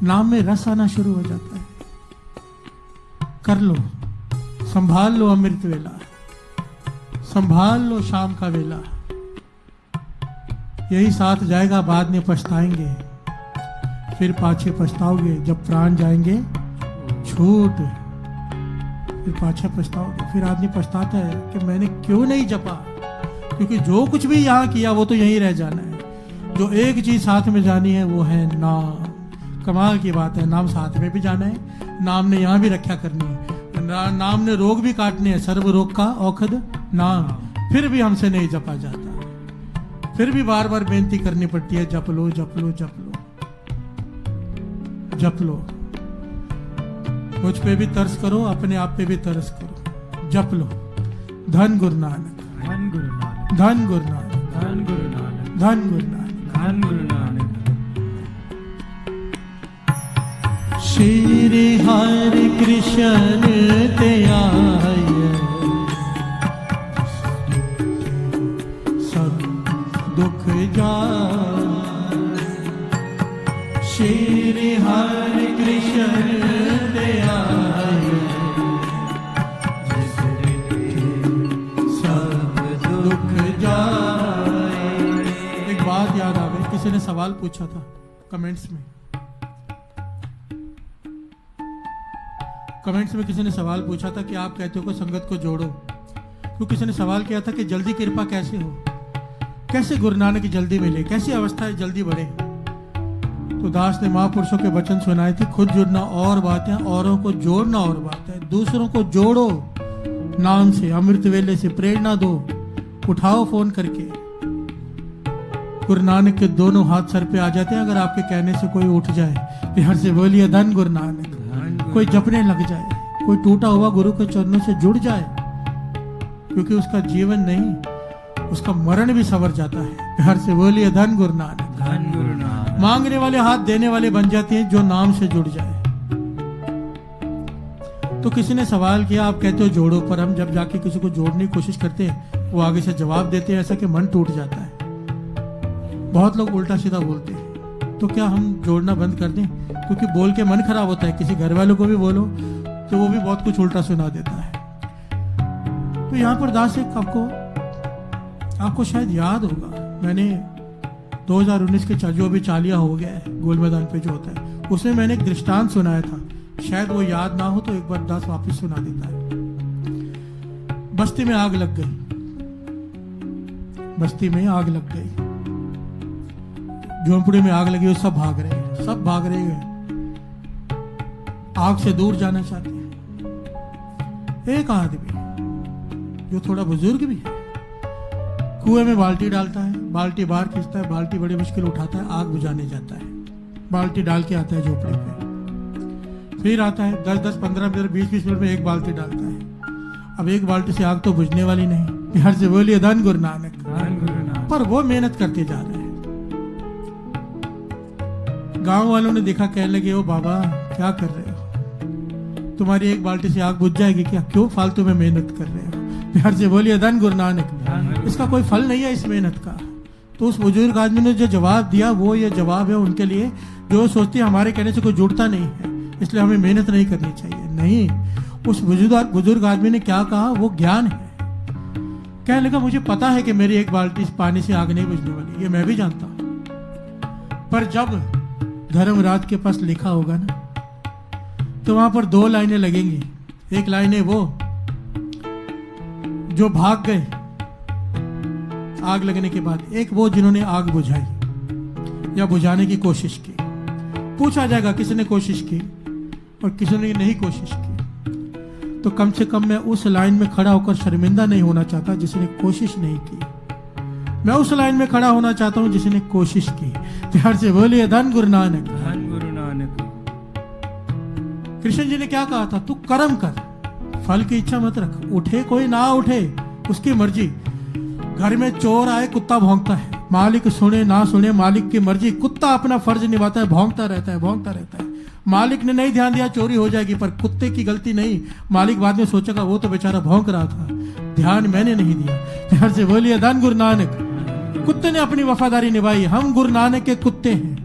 नाम में रस आना शुरू हो जाता है। कर लो, संभाल लो अमृत वेला, संभाल लो शाम का वेला। यही साथ जाएगा, बाद में पछताएंगे, फिर पाछे पछताओगे। जब प्राण जाएंगे छूट, फिर पाछे पछताओगे। फिर आदमी पछताता है कि मैंने क्यों नहीं जपा, क्योंकि जो कुछ भी यहाँ किया वो तो यहीं रह जाना है। जो एक चीज साथ में जानी है वो है नाम। कमाल की बात है, नाम साथ में भी जाना है, नाम ने यहाँ भी रक्षा करनी है, नाम ने रोग भी काटने हैं, सर्व रोग का औषध नाम। फिर भी हमसे नहीं जपा जाता, फिर भी बार बार बेनती करनी पड़ती है, जप लो जप लो जप लो जप लो। मुझ पे भी तरस करो, अपने आप पे भी तरस करो, जप लो। धन गुरु नानक, धन गुरु नानक, धन गुरु नानक, धन गुरु नानक, धन गुरु नानक, धन गुरु नानक। श्री हरि कृष्ण त्याय सब दुख जाय, श्री हरि कृष्ण दया सब दुख जाए। एक बात याद आ गई, किसी ने सवाल पूछा था कमेंट्स में किसी ने सवाल पूछा था कि आप कहते हो कि संगत को जोड़ो। तो किसी ने सवाल किया था कि जल्दी कृपा कैसे हो, कैसे गुरु नानक जल्दी मिले, कैसी अवस्थाएं जल्दी बढ़े। तो दास ने महापुरुषों के वचन सुनाए थे, खुद जुड़ना और बात है, औरों को जोड़ना और बात है। दूसरों को जोड़ो नाम से, अमृत वेले से प्रेरणा दो, उठाओ फोन करके। गुरु नानक के दोनों हाथ सर पे आ जाते हैं अगर आपके कहने से कोई उठ जाए। बिहार से बोलिए धन गुरु नानक। कोई जपने लग जाए, कोई टूटा हुआ गुरु के चरणों से जुड़ जाए, क्योंकि उसका जीवन नहीं उसका मरण भी संवर जाता है। बिहार से बोलिए धन गुरु नानक। धन गुरु नानक। मांगने वाले हाथ देने वाले बन जाते हैं जो नाम से जुड़ जाए। तो किसी ने सवाल किया, आप कहते हो जोड़ो, पर हम जब जाके किसी को जोड़ने की कोशिश करते हैं वो आगे से जवाब देते हैं ऐसा कि मन टूट जाता है। बहुत लोग उल्टा सीधा बोलते हैं। तो क्या हम जोड़ना बंद कर दें? क्योंकि बोल के मन खराब होता है। किसी घर वालों को भी बोलो तो वो भी बहुत कुछ उल्टा सुना देता है। तो यहाँ पर दास एक आपको शायद याद होगा, मैंने 2019 के जो भी चालिया हो गया है गोल मैदान पे जो होता है, उसमें मैंने एक दृष्टांत सुनाया था। शायद वो याद ना हो तो एक बार दास वापस सुना देता है। बस्ती में आग लग गई, बस्ती में आग लग गई, झोंपड़ी में आग लगी, सब भाग रहे हैं, सब भाग रहे हैं, आग से दूर जाना चाहते हैं। एक आदमी जो थोड़ा बुजुर्ग भी है कुएं में बाल्टी डालता है, बाल्टी बाहर खींचता है, बाल्टी बड़ी मुश्किल उठाता है, आग बुझाने जाता है, बाल्टी डाल के आता है झोपड़ी पे। फिर आता है 10-10, 15 मिनट, 20-20 मिनट में एक बाल्टी डालता है। अब एक बाल्टी से आग तो बुझने वाली नहीं। बिहार से बोलिए धन गुरु नानक। धन गुरु नानक। पर वो मेहनत करते जा रहे हैं। गांव वालों ने देखा, कहने लगे, ओ बाबा क्या कर रहे हो, तुम्हारी एक बाल्टी से आग बुझ जाएगी क्या, क्यों फालतू में मेहनत कर रहे हो। बिहार से बोलिए धन गुरु नानक। इसका कोई फल नहीं है इस मेहनत का। तो उस बुजुर्ग आदमी ने जो जवाब दिया वो ये जवाब है उनके लिए, जो सोचते हैं हमारे कहने से कोई जुड़ता नहीं है इसलिए हमें मेहनत नहीं करनी चाहिए। नहीं, उस बुजुर्ग आदमी ने क्या कहा, वो ज्ञान है। कहने लगा, मुझे पता है कि मेरी एक बाल्टी पानी से आग नहीं बुझने वाली, ये मैं भी जानता हूं। पर जब धर्मराज के पास लिखा होगा ना तो वहां पर 2 लाइनें लगेंगी। एक लाइन है वो जो भाग गए आग लगने के बाद, एक वो जिन्होंने आग बुझाई या बुझाने की कोशिश की। पूछा जाएगा किसी ने कोशिश की और किसी ने नहीं कोशिश की। तो कम से कम मैं उस लाइन में खड़ा होकर शर्मिंदा नहीं होना चाहता जिसने कोशिश नहीं की। मैं उस लाइन में खड़ा होना चाहता हूं जिसने कोशिश की। प्यार से बोलिए धन गुरु नानक। धन गुरु नानक। कृष्ण जी ने क्या कहा था, तू कर्म कर, फल की इच्छा मत रख, उठे कोई ना उठे उसकी मर्जी। घर में चोर आए, कुत्ता भौंकता है, मालिक सुने ना सुने मालिक की मर्जी। कुत्ता अपना फर्ज निभाता है, भौंकता रहता है, भौंकता रहता है। मालिक ने नहीं ध्यान दिया, चोरी हो जाएगी, पर कुत्ते की गलती नहीं। मालिक बाद में सोचेगा वो तो बेचारा भौंक रहा था, ध्यान मैंने नहीं दिया। प्यार से बोलिए धन गुरु नानक। कुत्ते ने अपनी वफादारी निभाई, हम गुरु नानक के कुत्ते हैं।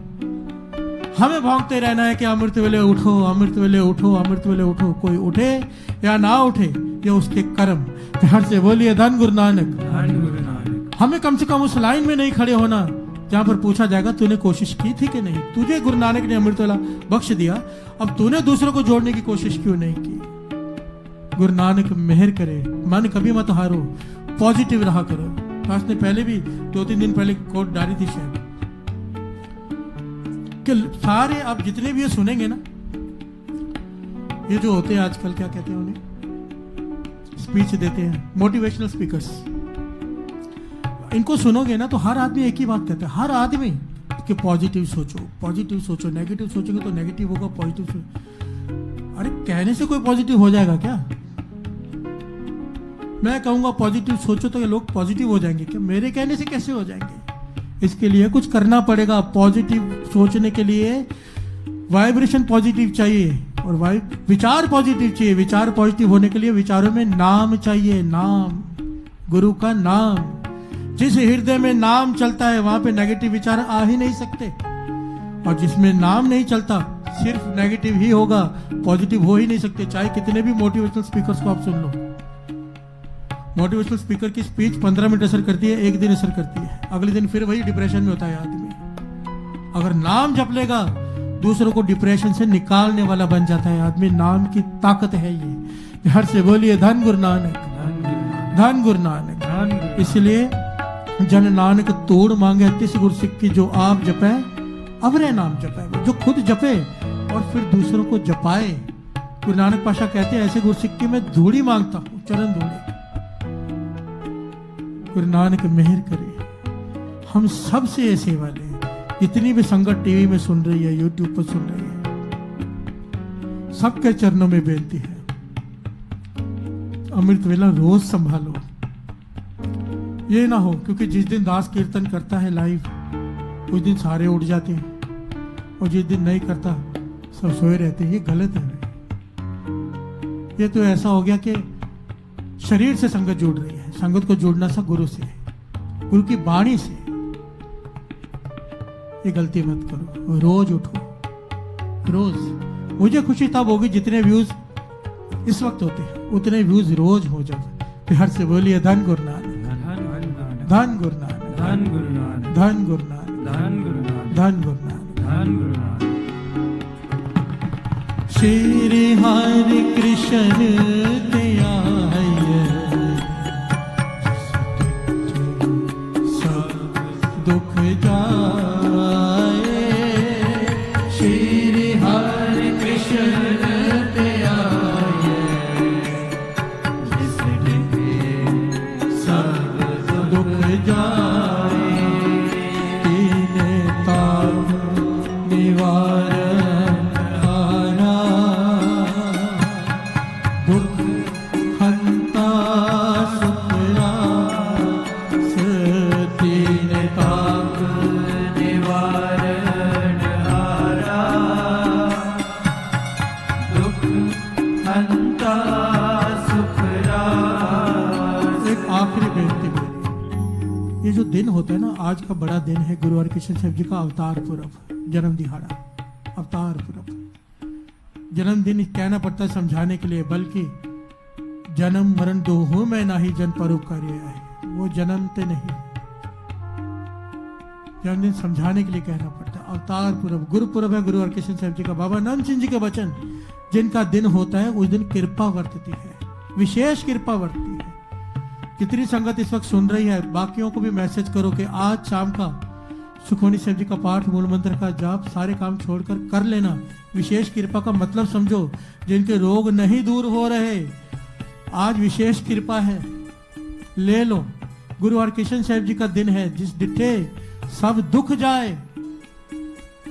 हमें भौंकते रहना है कि अमृत वेले उठो, अमृत वेले उठो, अमृत वेले उठो। कोई उठे या ना उठे ये उसके कर्म। प्यार से बोलिए धन गुरु नानक। धन गुरु नानक। हमें कम से कम उस लाइन में नहीं खड़े होना जहां पर पूछा जाएगा तूने कोशिश की थी कि नहीं। तुझे गुरु नानक ने अमृत वेला बख्श दिया, अब तूने दूसरों को जोड़ने की कोशिश क्यों नहीं की। गुरु नानक मेहर करे, मन कभी मत हारो, पॉजिटिव रहा करो। दास ने पहले भी 2-3 दिन पहले कोट डाली थी शायद कि सारे अब जितने भी ये सुनेंगे ना, ये जो होते हैं आजकल क्या कहते हैं उन्हें, स्पीच देते हैं, मोटिवेशनल स्पीकर्स, इनको सुनोगे ना तो हर आदमी एक ही बात कहता है, हर आदमी कि पॉजिटिव सोचो, पॉजिटिव सोचो। नेगेटिव सोचोगे तो नेगेटिव होगा, पॉजिटिव सोचो। अरे कहने से कोई पॉजिटिव हो जाएगा क्या? मैं कहूंगा पॉजिटिव सोचो तो ये लोग पॉजिटिव हो जाएंगे क्या? मेरे कहने से कैसे हो जाएंगे? इसके लिए कुछ करना पड़ेगा। पॉजिटिव सोचने के लिए वाइब्रेशन पॉजिटिव चाहिए और विचार पॉजिटिव चाहिए। विचार पॉजिटिव होने के लिए विचारों में नाम चाहिए, नाम, गुरु का नाम। जिस हृदय में नाम चलता है वहां पे नेगेटिव विचार आ ही नहीं सकते। और जिसमें नाम नहीं चलता सिर्फ नेगेटिव ही होगा, पॉजिटिव हो ही नहीं सकते। चाहे कितने भी मोटिवेशनल स्पीकर्स को आप सुन लो, मोटिवेशनल स्पीकर की स्पीच 15 मिनट असर करती है, एक दिन असर करती है, अगले दिन फिर वही डिप्रेशन में होता है आदमी। अगर नाम जप लेगा दूसरों को डिप्रेशन से निकालने वाला बन जाता है आदमी। नाम की ताकत है ये। हर से बोलिए धन गुरु नानक, धन गुरु नानक। इसलिए जन नानक तोड़ मांगे तिस गुर सिक्की, जो आप जपे अवरे नाम जपे, जो खुद जपे और फिर दूसरों को जपाए। गुरु नानक पाशा कहते हैं ऐसे गुर सिक्की में धूड़ी मांगता हूं, चरण धूड़ी। गुरु नानक मेहर करे हम सब से ये सेवा लें। जितनी भी संगत टीवी में सुन रही है, यूट्यूब पर सुन रही है, सबके चरणों में बेनती है, अमृत वेला रोज संभालो। ये ना हो क्योंकि जिस दिन दास कीर्तन करता है लाइव उस दिन सारे उठ जाते हैं और जिस दिन नहीं करता सब सोए रहते हैं। ये गलत है। ये तो ऐसा हो गया कि शरीर से संगत जुड़ रही है। संगत को जुड़ना सा गुरु से, गुरु की वाणी से। ये गलती मत करो, रोज उठो, रोज। मुझे खुशी तब होगी जितने व्यूज इस वक्त होते हैं उतने व्यूज रोज हो जाए। फिर हर से बोलिए धन गुरु नानक, धन गुरु नानक, धन गुरु नानक, धन गुरु नानक, धन गुरु नानक, धन गुरु नानक, धन गुरु नानक। श्री हरि कृष्ण दया दुख जाए। श्री हरि कृष्ण दया सब दुख जाए। तीन ताप निवारण हारा, दुख हंता सुख रास। तीन ताप निवारण हारा, दुख हंता सुख रास। एक आखिरी बेनती मेरी, ये जो दिन होता है ना, आज का बड़ा दिन है गुरु हरकृष्ण साहब जी का अवतार पुरब, जन्म दिहाड़ा, अवतार पुरब। जन्मदिन कहना पड़ता है समझाने के लिए, बल्कि जन्म मरण दो हो मैं नाही जन परोपकारी आए। वो जन्मते नहीं, जन्मदिन समझाने के लिए कहना पड़ता है। अवतार पुरब, गुरु पुरब है गुरु हरकृष्ण साहब जी का। बाबा नंद सिंह जी के वचन, जिनका दिन होता है उस दिन कृपा वर्तती है, विशेष कृपा वर्तती है। कितनी संगत इस वक्त सुन रही है, बाकियों को भी मैसेज करो कि आज शाम का सुखमनी साहब जी का पाठ, मूल मंत्र का जाप सारे काम छोड़कर कर लेना। विशेष कृपा का मतलब समझो, जिनके रोग नहीं दूर हो रहे, आज विशेष कृपा है, ले लो। गुरु हरकृष्ण साहब जी का दिन है, जिस डिठे सब दुख जाए।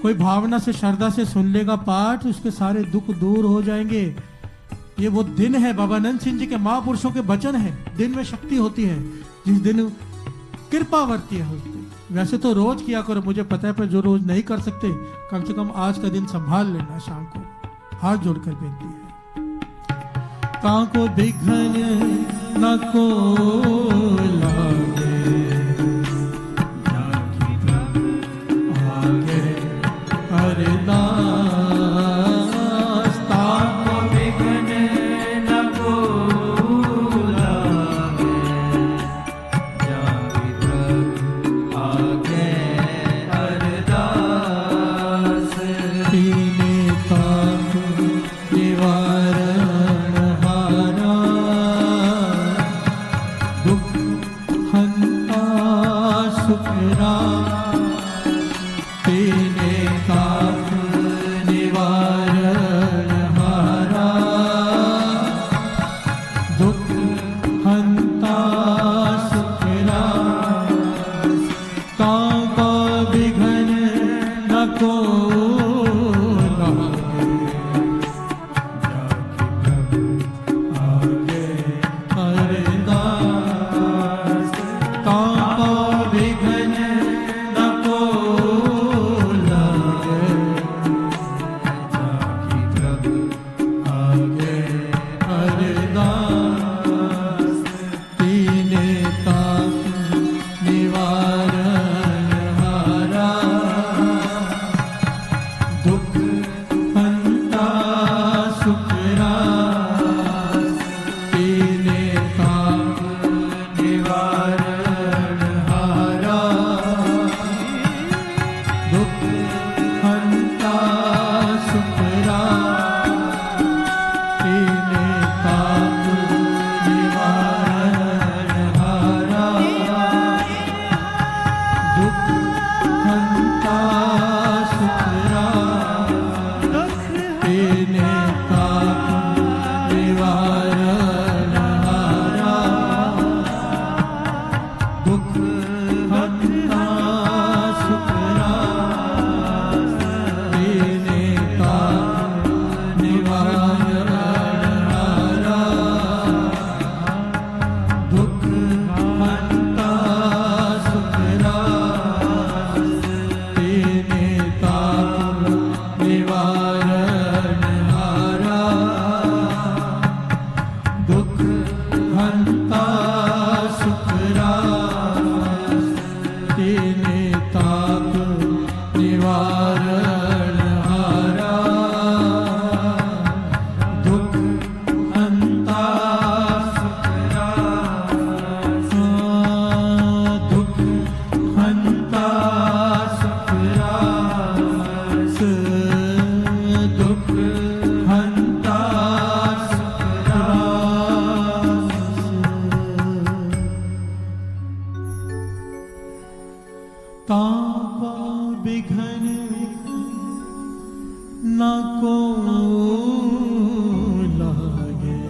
कोई भावना से श्रद्धा से सुन लेगा पाठ, उसके सारे दुख दूर हो जाएंगे। ये वो दिन है, बाबा नंद सिंह जी के महापुरुषों के वचन है। दिन में शक्ति होती है, जिस दिन कृपा वर्ती है उस दिन। वैसे तो रोज किया करो, मुझे पता है, पर जो रोज नहीं कर सकते कम से कम आज का दिन संभाल लेना। शाम को हाथ जोड़कर बेनती है, काको विघ्न न को लागे, आगे अरदास। ताको विघ्न न को लागे, आगे अरदास। तीने ताप निवारण हारा, दुख हंता सुख रास। तीने ताप निवारण हारा, दुख हंता सुख रास। काका विघ्न न को लागे, आगे अरदास। काका विघ्न न को लागे, आगे अरदास। तीने ताप निवारण हारा, बिघन न को लागे,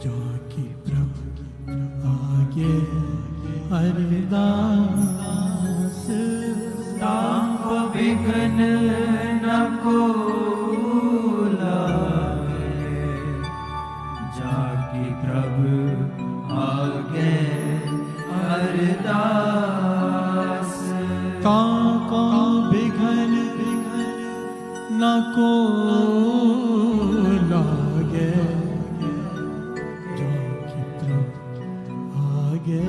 जाकी प्रभु आगे अरदास। ताप विघ्न न को लागे, जाकी प्रभु आगे अरदास। ताको बिघन न को लागे, जाकी प्रभु आगे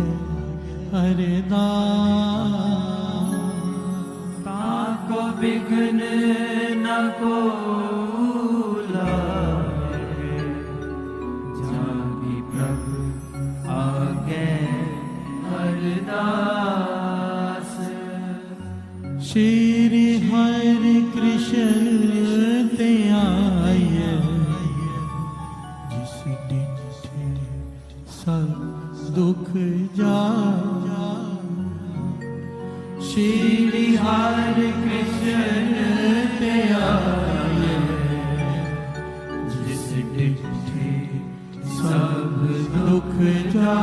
अरदास। ताको विघ्न न को लागे, जाकी प्रभु आगे अरदास। श्री हरि कृष्ण ते आए, जिस डिठे सब दुख जा। श्री हरि कृष्ण ते आए, जिस डिठे सब दुख जा।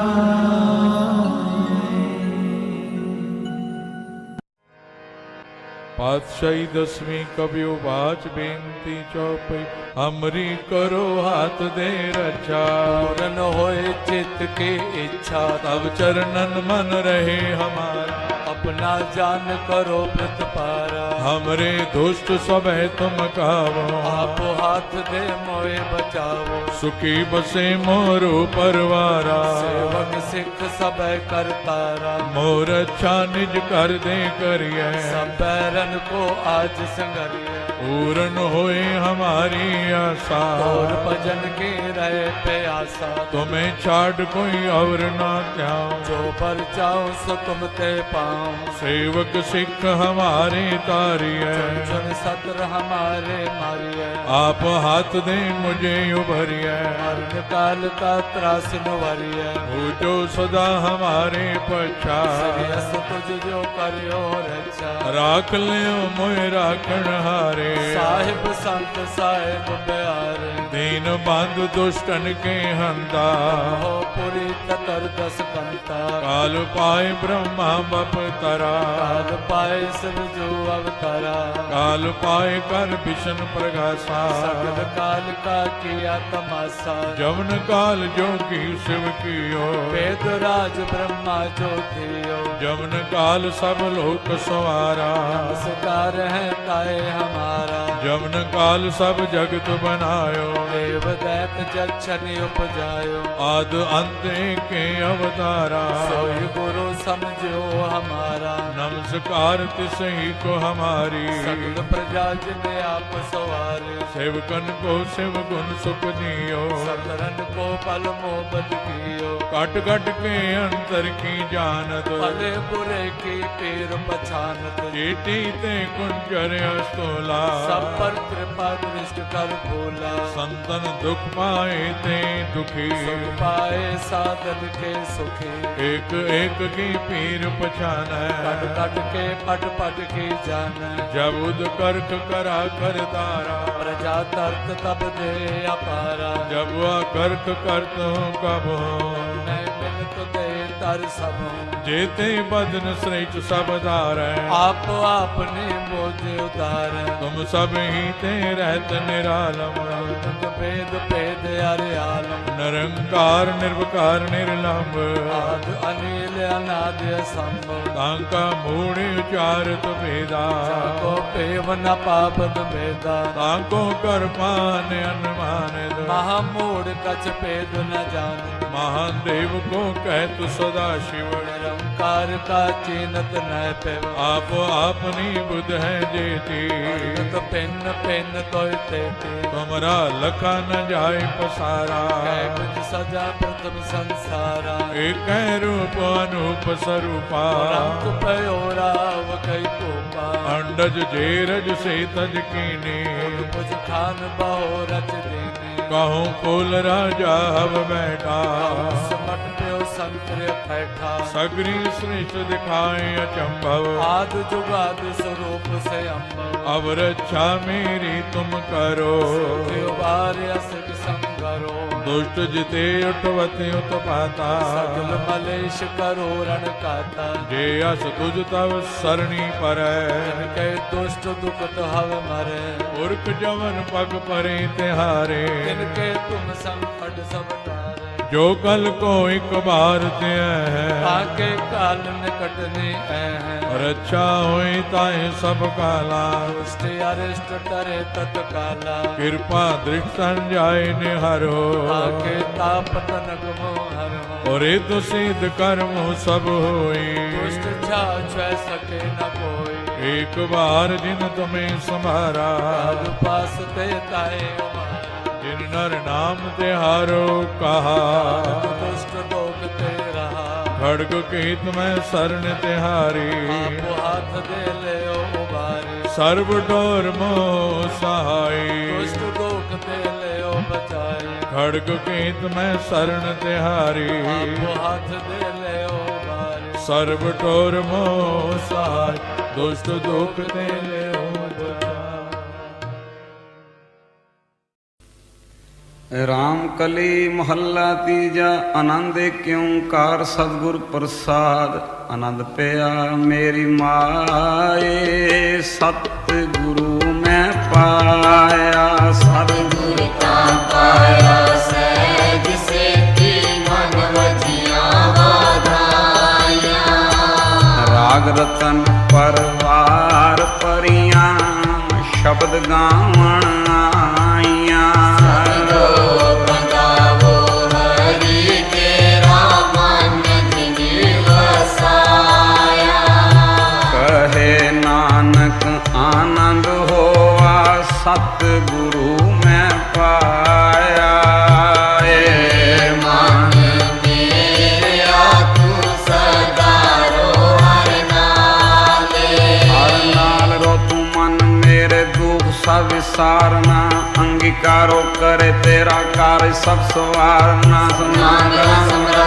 पातशाही दसवीं कबियो बाच बेनती चौपई, हमरी करो हाथ दे रक्षा। पूरन होए चित्त के इच्छा, तब चरणन मन रहे हमारा। अपना जान करो प्रतिपारा। हमरे दुष्ट सबह तुम कावो, आप हाथ दे मोए बचावो। सुखी बसे मोरो परवारा। सेवक सिख सब करतारा, मोर अच्छा निज कर दे करिए। सब बैरन को आज संगरिए। पूरन होए हमारी आशा, और भजन के रहे प्यासा। तुम्हें छाड़ कोई और ना त्याऊं। जो पर चाहो सो तुम ते पाऊं। सेवक सिख हमारे तारिए, चुन सत्र हमारे मारिए। आप हाथ दे मुझे उभरिए। मरण काल का त्रास नुवरिए। हो जो सदा हमारे पछा, श्रेयस तुझ जो करियो रक्षा। राख लियो मोए राखण हारे। साहिब संत साहिब प्यारे। दीन बंधु दुष्टन के हंदा, हो पुरी ततर दस कंता। काल पाए ब्रह्मा बप तरा। काल पाए सब जो अवतारा। काल पाए कर विष्णु प्रगासा। सकल काल का किया तमाशा। जवन काल जोगी शिव कियो, वेद राज ब्रह्मा जो थियो। जवन काल सब लोक सवारा। नमस्कार है ताए हमारा। जवन काल सब जगत बनायो, देव दैत जक्षण उपजायो। आद अंत के अवतारा। सोई गुरु समझो हमारा। नमस्कार तिसही को हमारी। सकल प्रजा जिने आप सवारे। सेवकन को शिव गुण सुख दियो। सकरन को पल मोहब्बत कियो। कट कट के अंतर की जानत, भले बुरे की पीर पछानत। चीटी ते कुंजर अस्तोला। सब पर कृपा दृष्ट कर भोला। संतन दुख पाए ते दुखी। सुख पाए साधन के सुखी। एक एक की पीर पछान। कट कट के पट पट की जान। जब उद करक करा कर तारा। प्रजा तर्क तब दे अपारा। जब वह करक करत हूँ कब हूँ। मैं बिनत दे तर सब हूँ। जेते बदन श्रेष्ठ सब धार। आप आपने मोजे उतार। तुम सब ही ते रहत निरालम। भेद भेद अरे आलम। निरंकार निर्विकार निर्लंब। आद अनिल अनाद असंभव। तांका मूढ़ उचारत भेदा। को पेव न पापन भेदा। तांको कर पान अनुमानित। महामूढ़ कछ भेद न जान। महान देव को कहत सदा शिव। निरंकार का चीनत न पेव। आप आपनी बुध है जेती। तो पेन पेन तो तेती। तुमरा लखा न जाय पसारा। कुछ सजा प्रथम संसारा। एक रूप अनूप स्वरूपा। रंग पयोराव कई पोपा। अंडज जेरज से तज कीने। कुछ खान बहो रच देने। कहूँ फूल राजा हव बैठा। समट प्यो संकर बैठा सगरी सृष्ट दिखाए अचंभव आद जुगाद स्वरूप से अम्ब अब रक्षा मेरी तुम करो उबार असग संगरो दुष्ट जिते उठवते उत्पाता सगल मलेश करो रण काता जे अस तुझ तव सरणी पर जिनके दुष्ट दुखत हव मरे पुरख जवन पग परे तिहारे जिनके तुम संकट सब टारे जो कल को एक बार ते है आके काल निकटने है रक्षा होई ताहि सब काला दुष्ट अरिष्ट टरे तत्काला कृपा दृष्ट संजाय निहारो आके तापत नगमो हरो और तो सिद्ध कर्म सब होई दुष्ट छा सके न कोई एक बार जिन तुम्हें संभारा काल पास ते ताए उमारा जिन नर नाम तिहारो कहा दुष्ट लोक ते रहा खड़ग केत में शरण तिहारी आपो हाथ दे ले उबारे सर्व डोर मोह सहाय दुष्ट लोक ते ले बचाए खड़ग केत में शरण तिहारी आपो हाथ दे ले उबारे सर्व टोर मोह सहाय दुष्ट दुख ते ले राम कली महला तीजा आनंद क्यों कार सतगुर प्रसाद आनंद पिया मेरी माए सतगुरु मैं पाया सतगुरु का पाया सहज से मन वजिया वाधाया राग रतन परवार परियां शब्द गावण आइया आनंद होवा सतगुरु मैं पाया मन मेरा तू सदा रो हर नाल रो तू मन मेरे दुख सब विसारना अंगीकारो करे तेरा कार्य सब सवारना सुना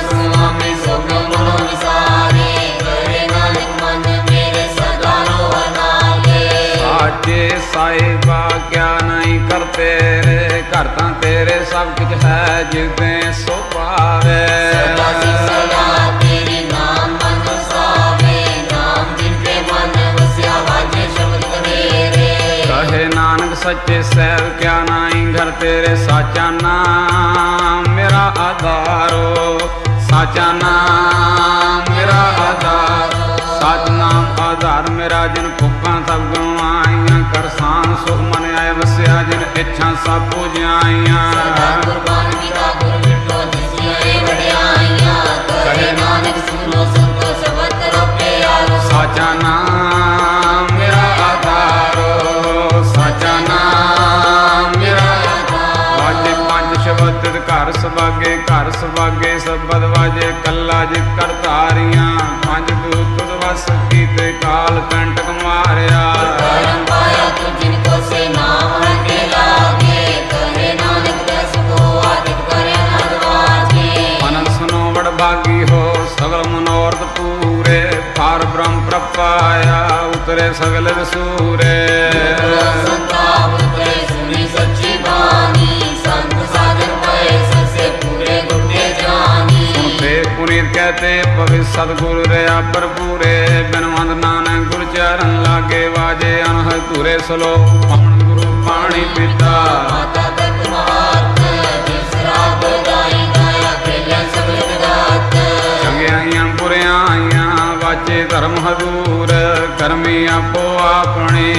स्वामी सुख मनो विसारे करे नानक मन मेरे सदा रो साचे साहिबा क्या नहीं करते रे करता तेरे सब कुछ है जिदे सो पावे तेरी नाम मन सावे नाम जिनके मन वस्या वाजे शब्द मेरे कहे नानक सच्चे सैव क्या नहीं घर तेरे साचा नाम मेरा आधारो साचा नाम मेरा आधार साच नाम आधार मेरा जिन भुखा सब गवाइया करसान सुख मन आए वस्या जिन इच्छा सब पूजाइया साचा नाम मेरा आधारो साचा नाम मेरा वाजे पंज शब्द घर सबागे सबद वाजे कल्ला जी करतारियां पंज दूत वस कीते काल कंटक मारिया पाया तू जिनको से नाम रटे लागे करे नानक दस को आदित करे नदवाजे मन सुनो बड़ भागी हो सगल मनोरथ पूरे पार ब्रह्म प्रपाया उतरे सगल सूरे संताप उतरे सुनी सच्ची बानी संत साधन पाए सबसे पूरे गुटे जानी सुनते पुनीत कहते पवित्र सतगुरु रे पर पूरे बिनवंद नानक गुरु चरण लागे वाजे अनहद तुरे सलो पवन गुरु पानी पिता माता तक महात जिसराब दाई दया खेले सगल जगत चंगियां बुरियां वाजे धर्म हदूर करमी आपो अपने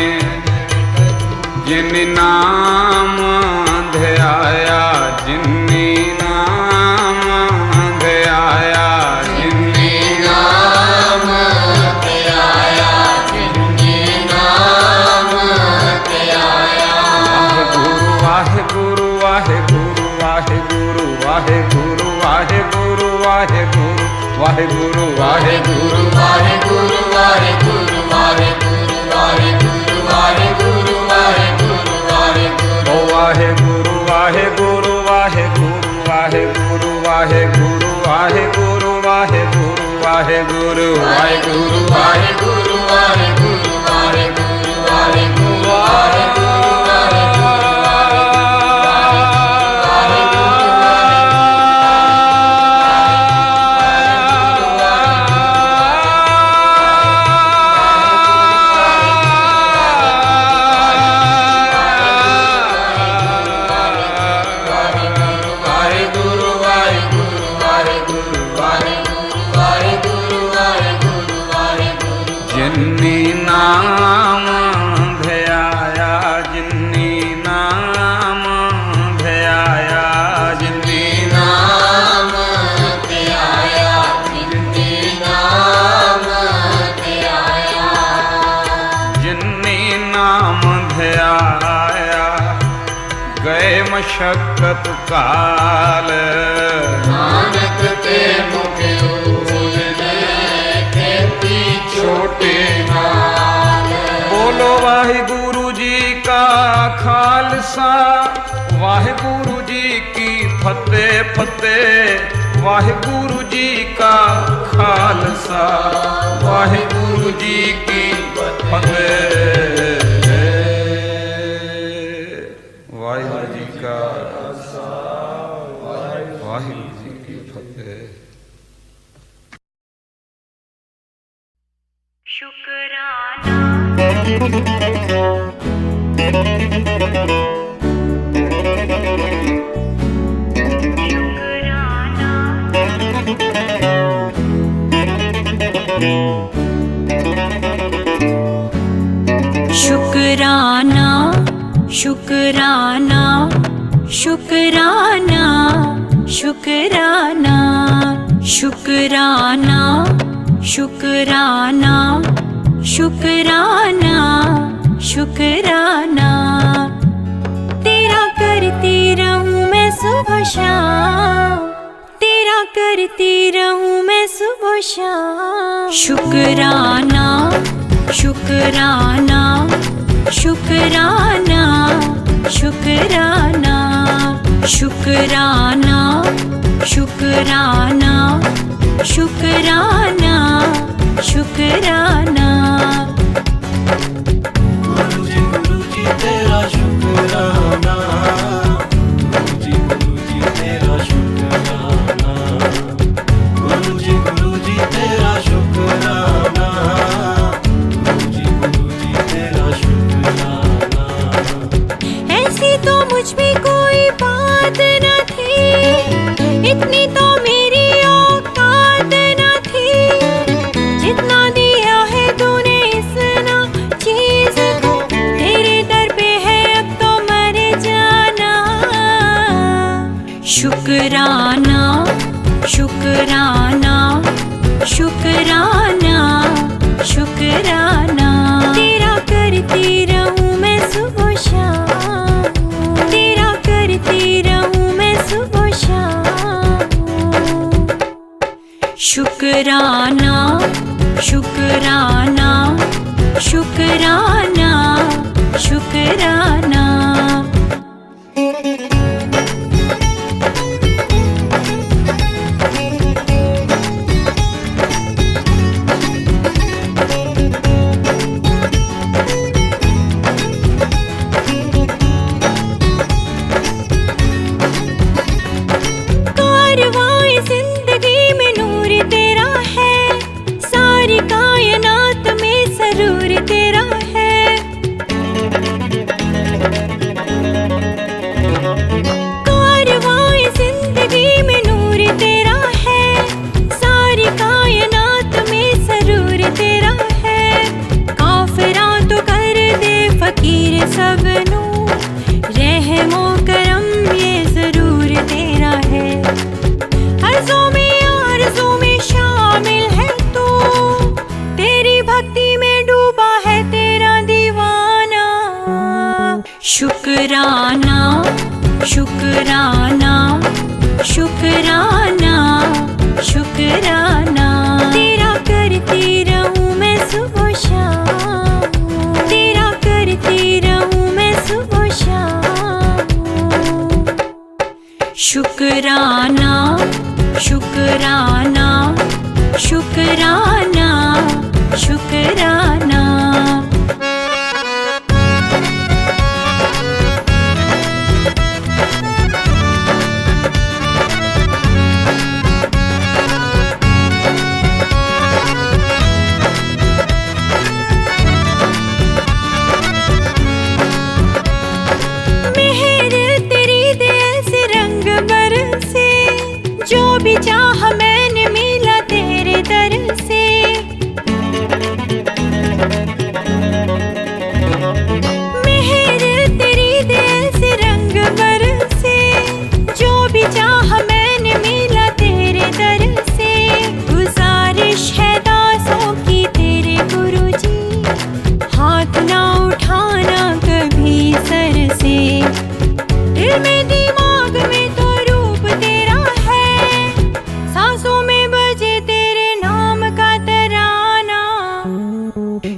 जिन्नी नाम ध्याया जिन्नी नाम ध्याया जिन्नी नाम ध्याया जिन्नी नाम ध्याया वाहेगुरु वाहेगुरु वाहेगुरु वाहेगुरु वाहेगुरु वाहेगुरु वाहेगुरु वाहेगुरु वाहेगुरु वाहेगुरु वाहेगुरु वाहेगुरु वाहेगुरु वाहेगुरु वाहेगुरु ओ वाहेगुरु वाहेगुरु वाहेगुरु वाहेगुरु वाहेगुरु वाहेगुरु ਵਾਹਿਗੁਰੂ ਵਾਹਿਗੁਰੂ ਵਾਹਿਗੁਰੂ ਵਾਹਿਗੁਰੂ ਵਾਹਿਗੁਰੂ ਜਿਨੀ ਨਾਮ ਧਿਆਇਆ ਜਿਨੀ ਨਾਮ ਧਿਆਇਆ ਜਿਨੀ ਨਾਮ ਧਿਆਇਆ ਜਿਨੀ ਨਾਮ ਧਿਆਇਆ ਜਿਨੀ ਨਾਮ ਧਿਆਇਆ ਗਏ ਮਸ਼ਕਤ ਕਾਲ ਨਾਨਕ ਤੇ ਮੁਖ छोटे नाल बोलो वाहिगुरु जी का खालसा वाहिगुरु जी की फतेह फतेह वाहिगुरु जी का खालसा वाहिगुरु जी की फतेह वाहिगुरु जी का वाहिगुरु जी की फतेह। शुक्राना शुक्राना शुक्राना शुक्राना शुक्राना शुक्राना शुक्राना शुक्राना शुक्राना तेरा करती रहूं मैं सुबह शाम तेरा करती रहूं मैं सुबह शाम शुक्राना शुक्राना शुक्राना शुक्राना शुक्राना शुक्राना शुक्राना शुक्राना गुरु जी तेरा शुक्राना गुरु जी तेरा शुक्राना गुरु जी तेरा शुक्राना गुरु जी तेरा शुक्राना। ऐसी तो मुझ में कोई बात न थी इतनी तो मेरी औकात न थी जितना दिया है तूने इतना चीज को तेरे दर पे है अब तो मर जाना शुक्राना शुक्राना शुक्राना शुक्राना तेरा करती रहूं मैं सुबह शाम तेरा करती रहूं मैं सुबह शाम शुक्राना शुक्राना शुक्राना शुक्राना। कारवां जिंदगी में नूर तेरा है सारी कायनात में सरूर तेरा है कारवां जिंदगी में नूर तेरा है सारी कायनात में सरूर तेरा है काफिरा तो कर दे फकीर सबनू रहमो करम ये जरूर तेरा है आरज़ों में शामिल है तू तेरी भक्ति में डूबा है तेरा दीवाना शुक्राना शुक्राना शुक्राना शुक्राना तेरा करती रहूं मैं सुबह शाम तेरा करती रहूं मैं सुबह शाम शुक्राना शुक्राना शुक्राना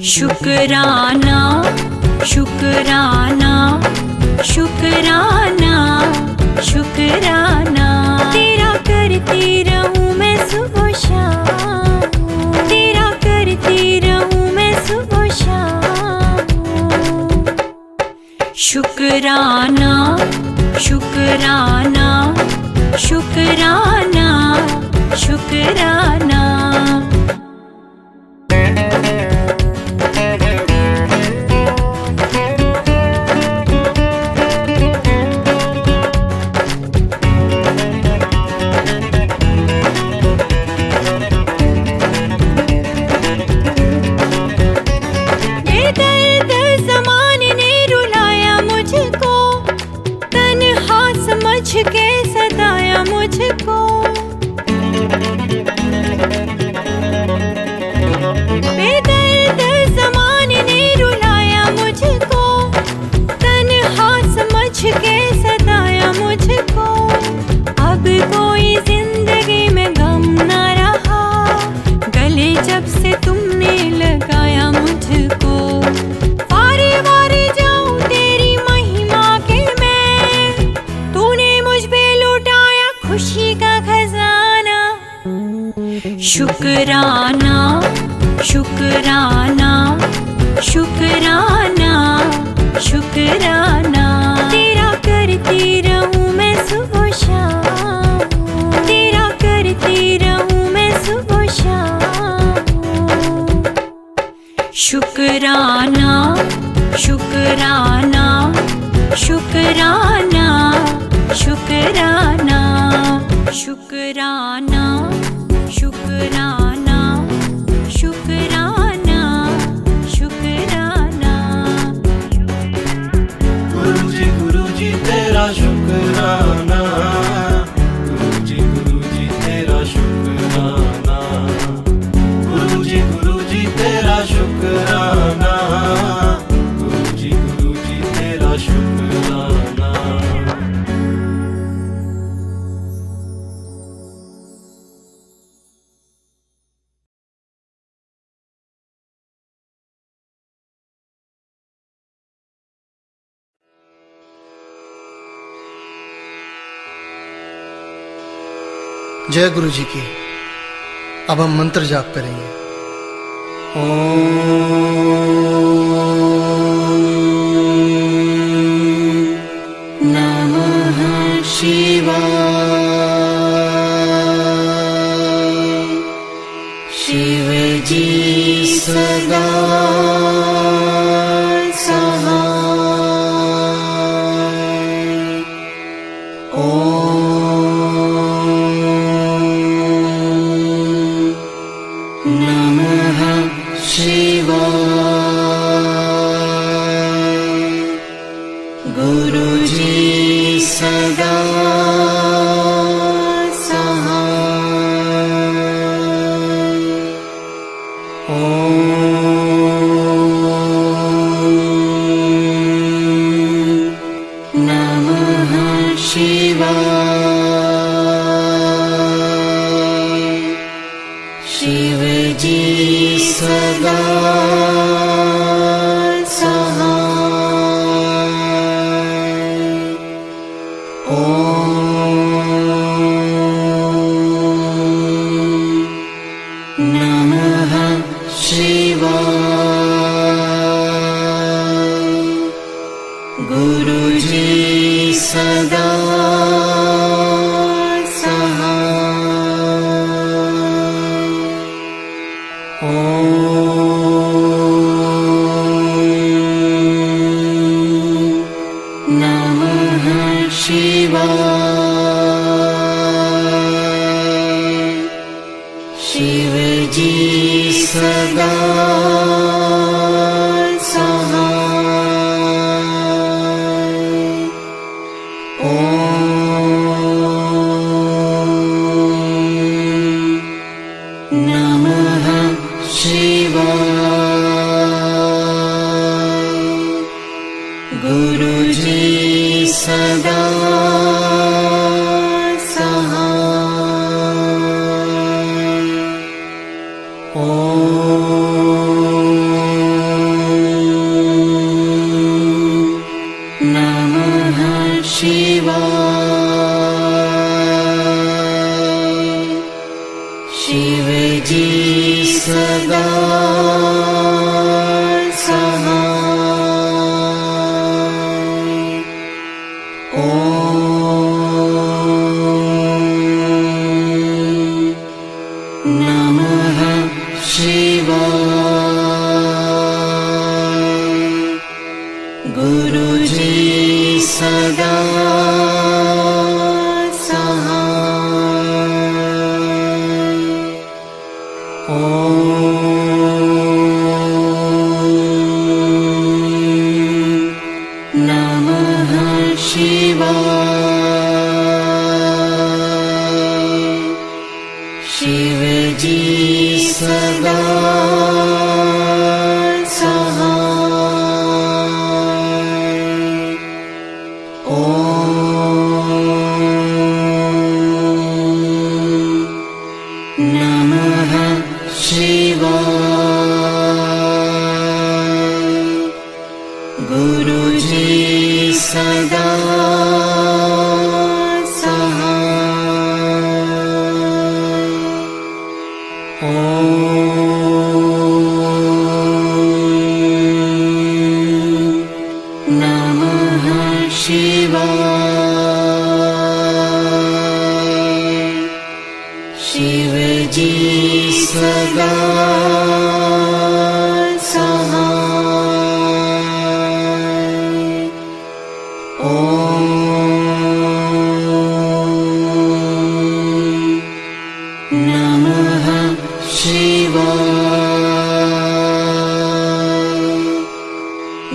शुक्राना शुक्राना शुक्राना शुक्राना तेरा करती रहूं मैं सुबह शाम, तेरा करती रहूं मैं सुबह शाम। शुक्राना शुक्राना शुक्राना शुक्राना। के सताया मुझको, बेदर्द ज़माने ने रुलाया मुझको, तन्हा समझ के सताया मुझको। अब कोई जिंदगी में गम ना रहा, गले जब से तुमने लगाया मुझको। वारे वारे जाऊं तेरी महिमा के मैं, तूने मुझ पे लुटाया खुशी का खजाना। शुक्राना शुक्राना शुक्राना शुक्राना तेरा करती रहूं मैं सुबह शाम, तेरा करती रहूं मैं सुबह शाम। शुक्राना शुक्राना शुक्राना शुक्राना शुक्राना शुक्राना शुक्राना शुक्राना। गुरु जी तेरा शुक्राना, गुरु जी तेरा शुक्राना, गुरु जी तेरा शुक्राना, गुरु जी तेरा शुक्राना। जय गुरु जी की। अब हम मंत्र जाप करेंगे। नमः शिवाय। शिव जी सदा शिव जी सदा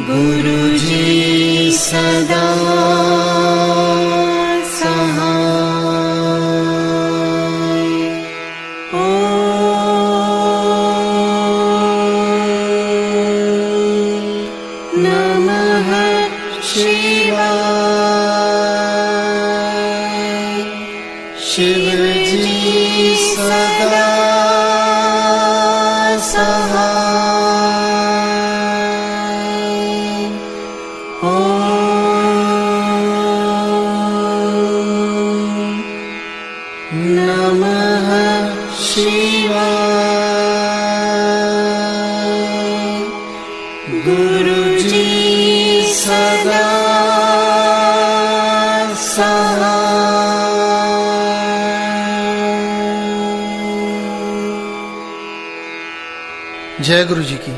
गुरु जी सदा सहाय। ओम नमः शिवाय। शिव जी सदा सहाय। ओम नमः शिवाय। गुरु जी सदा सहाय। जय गुरु जी की।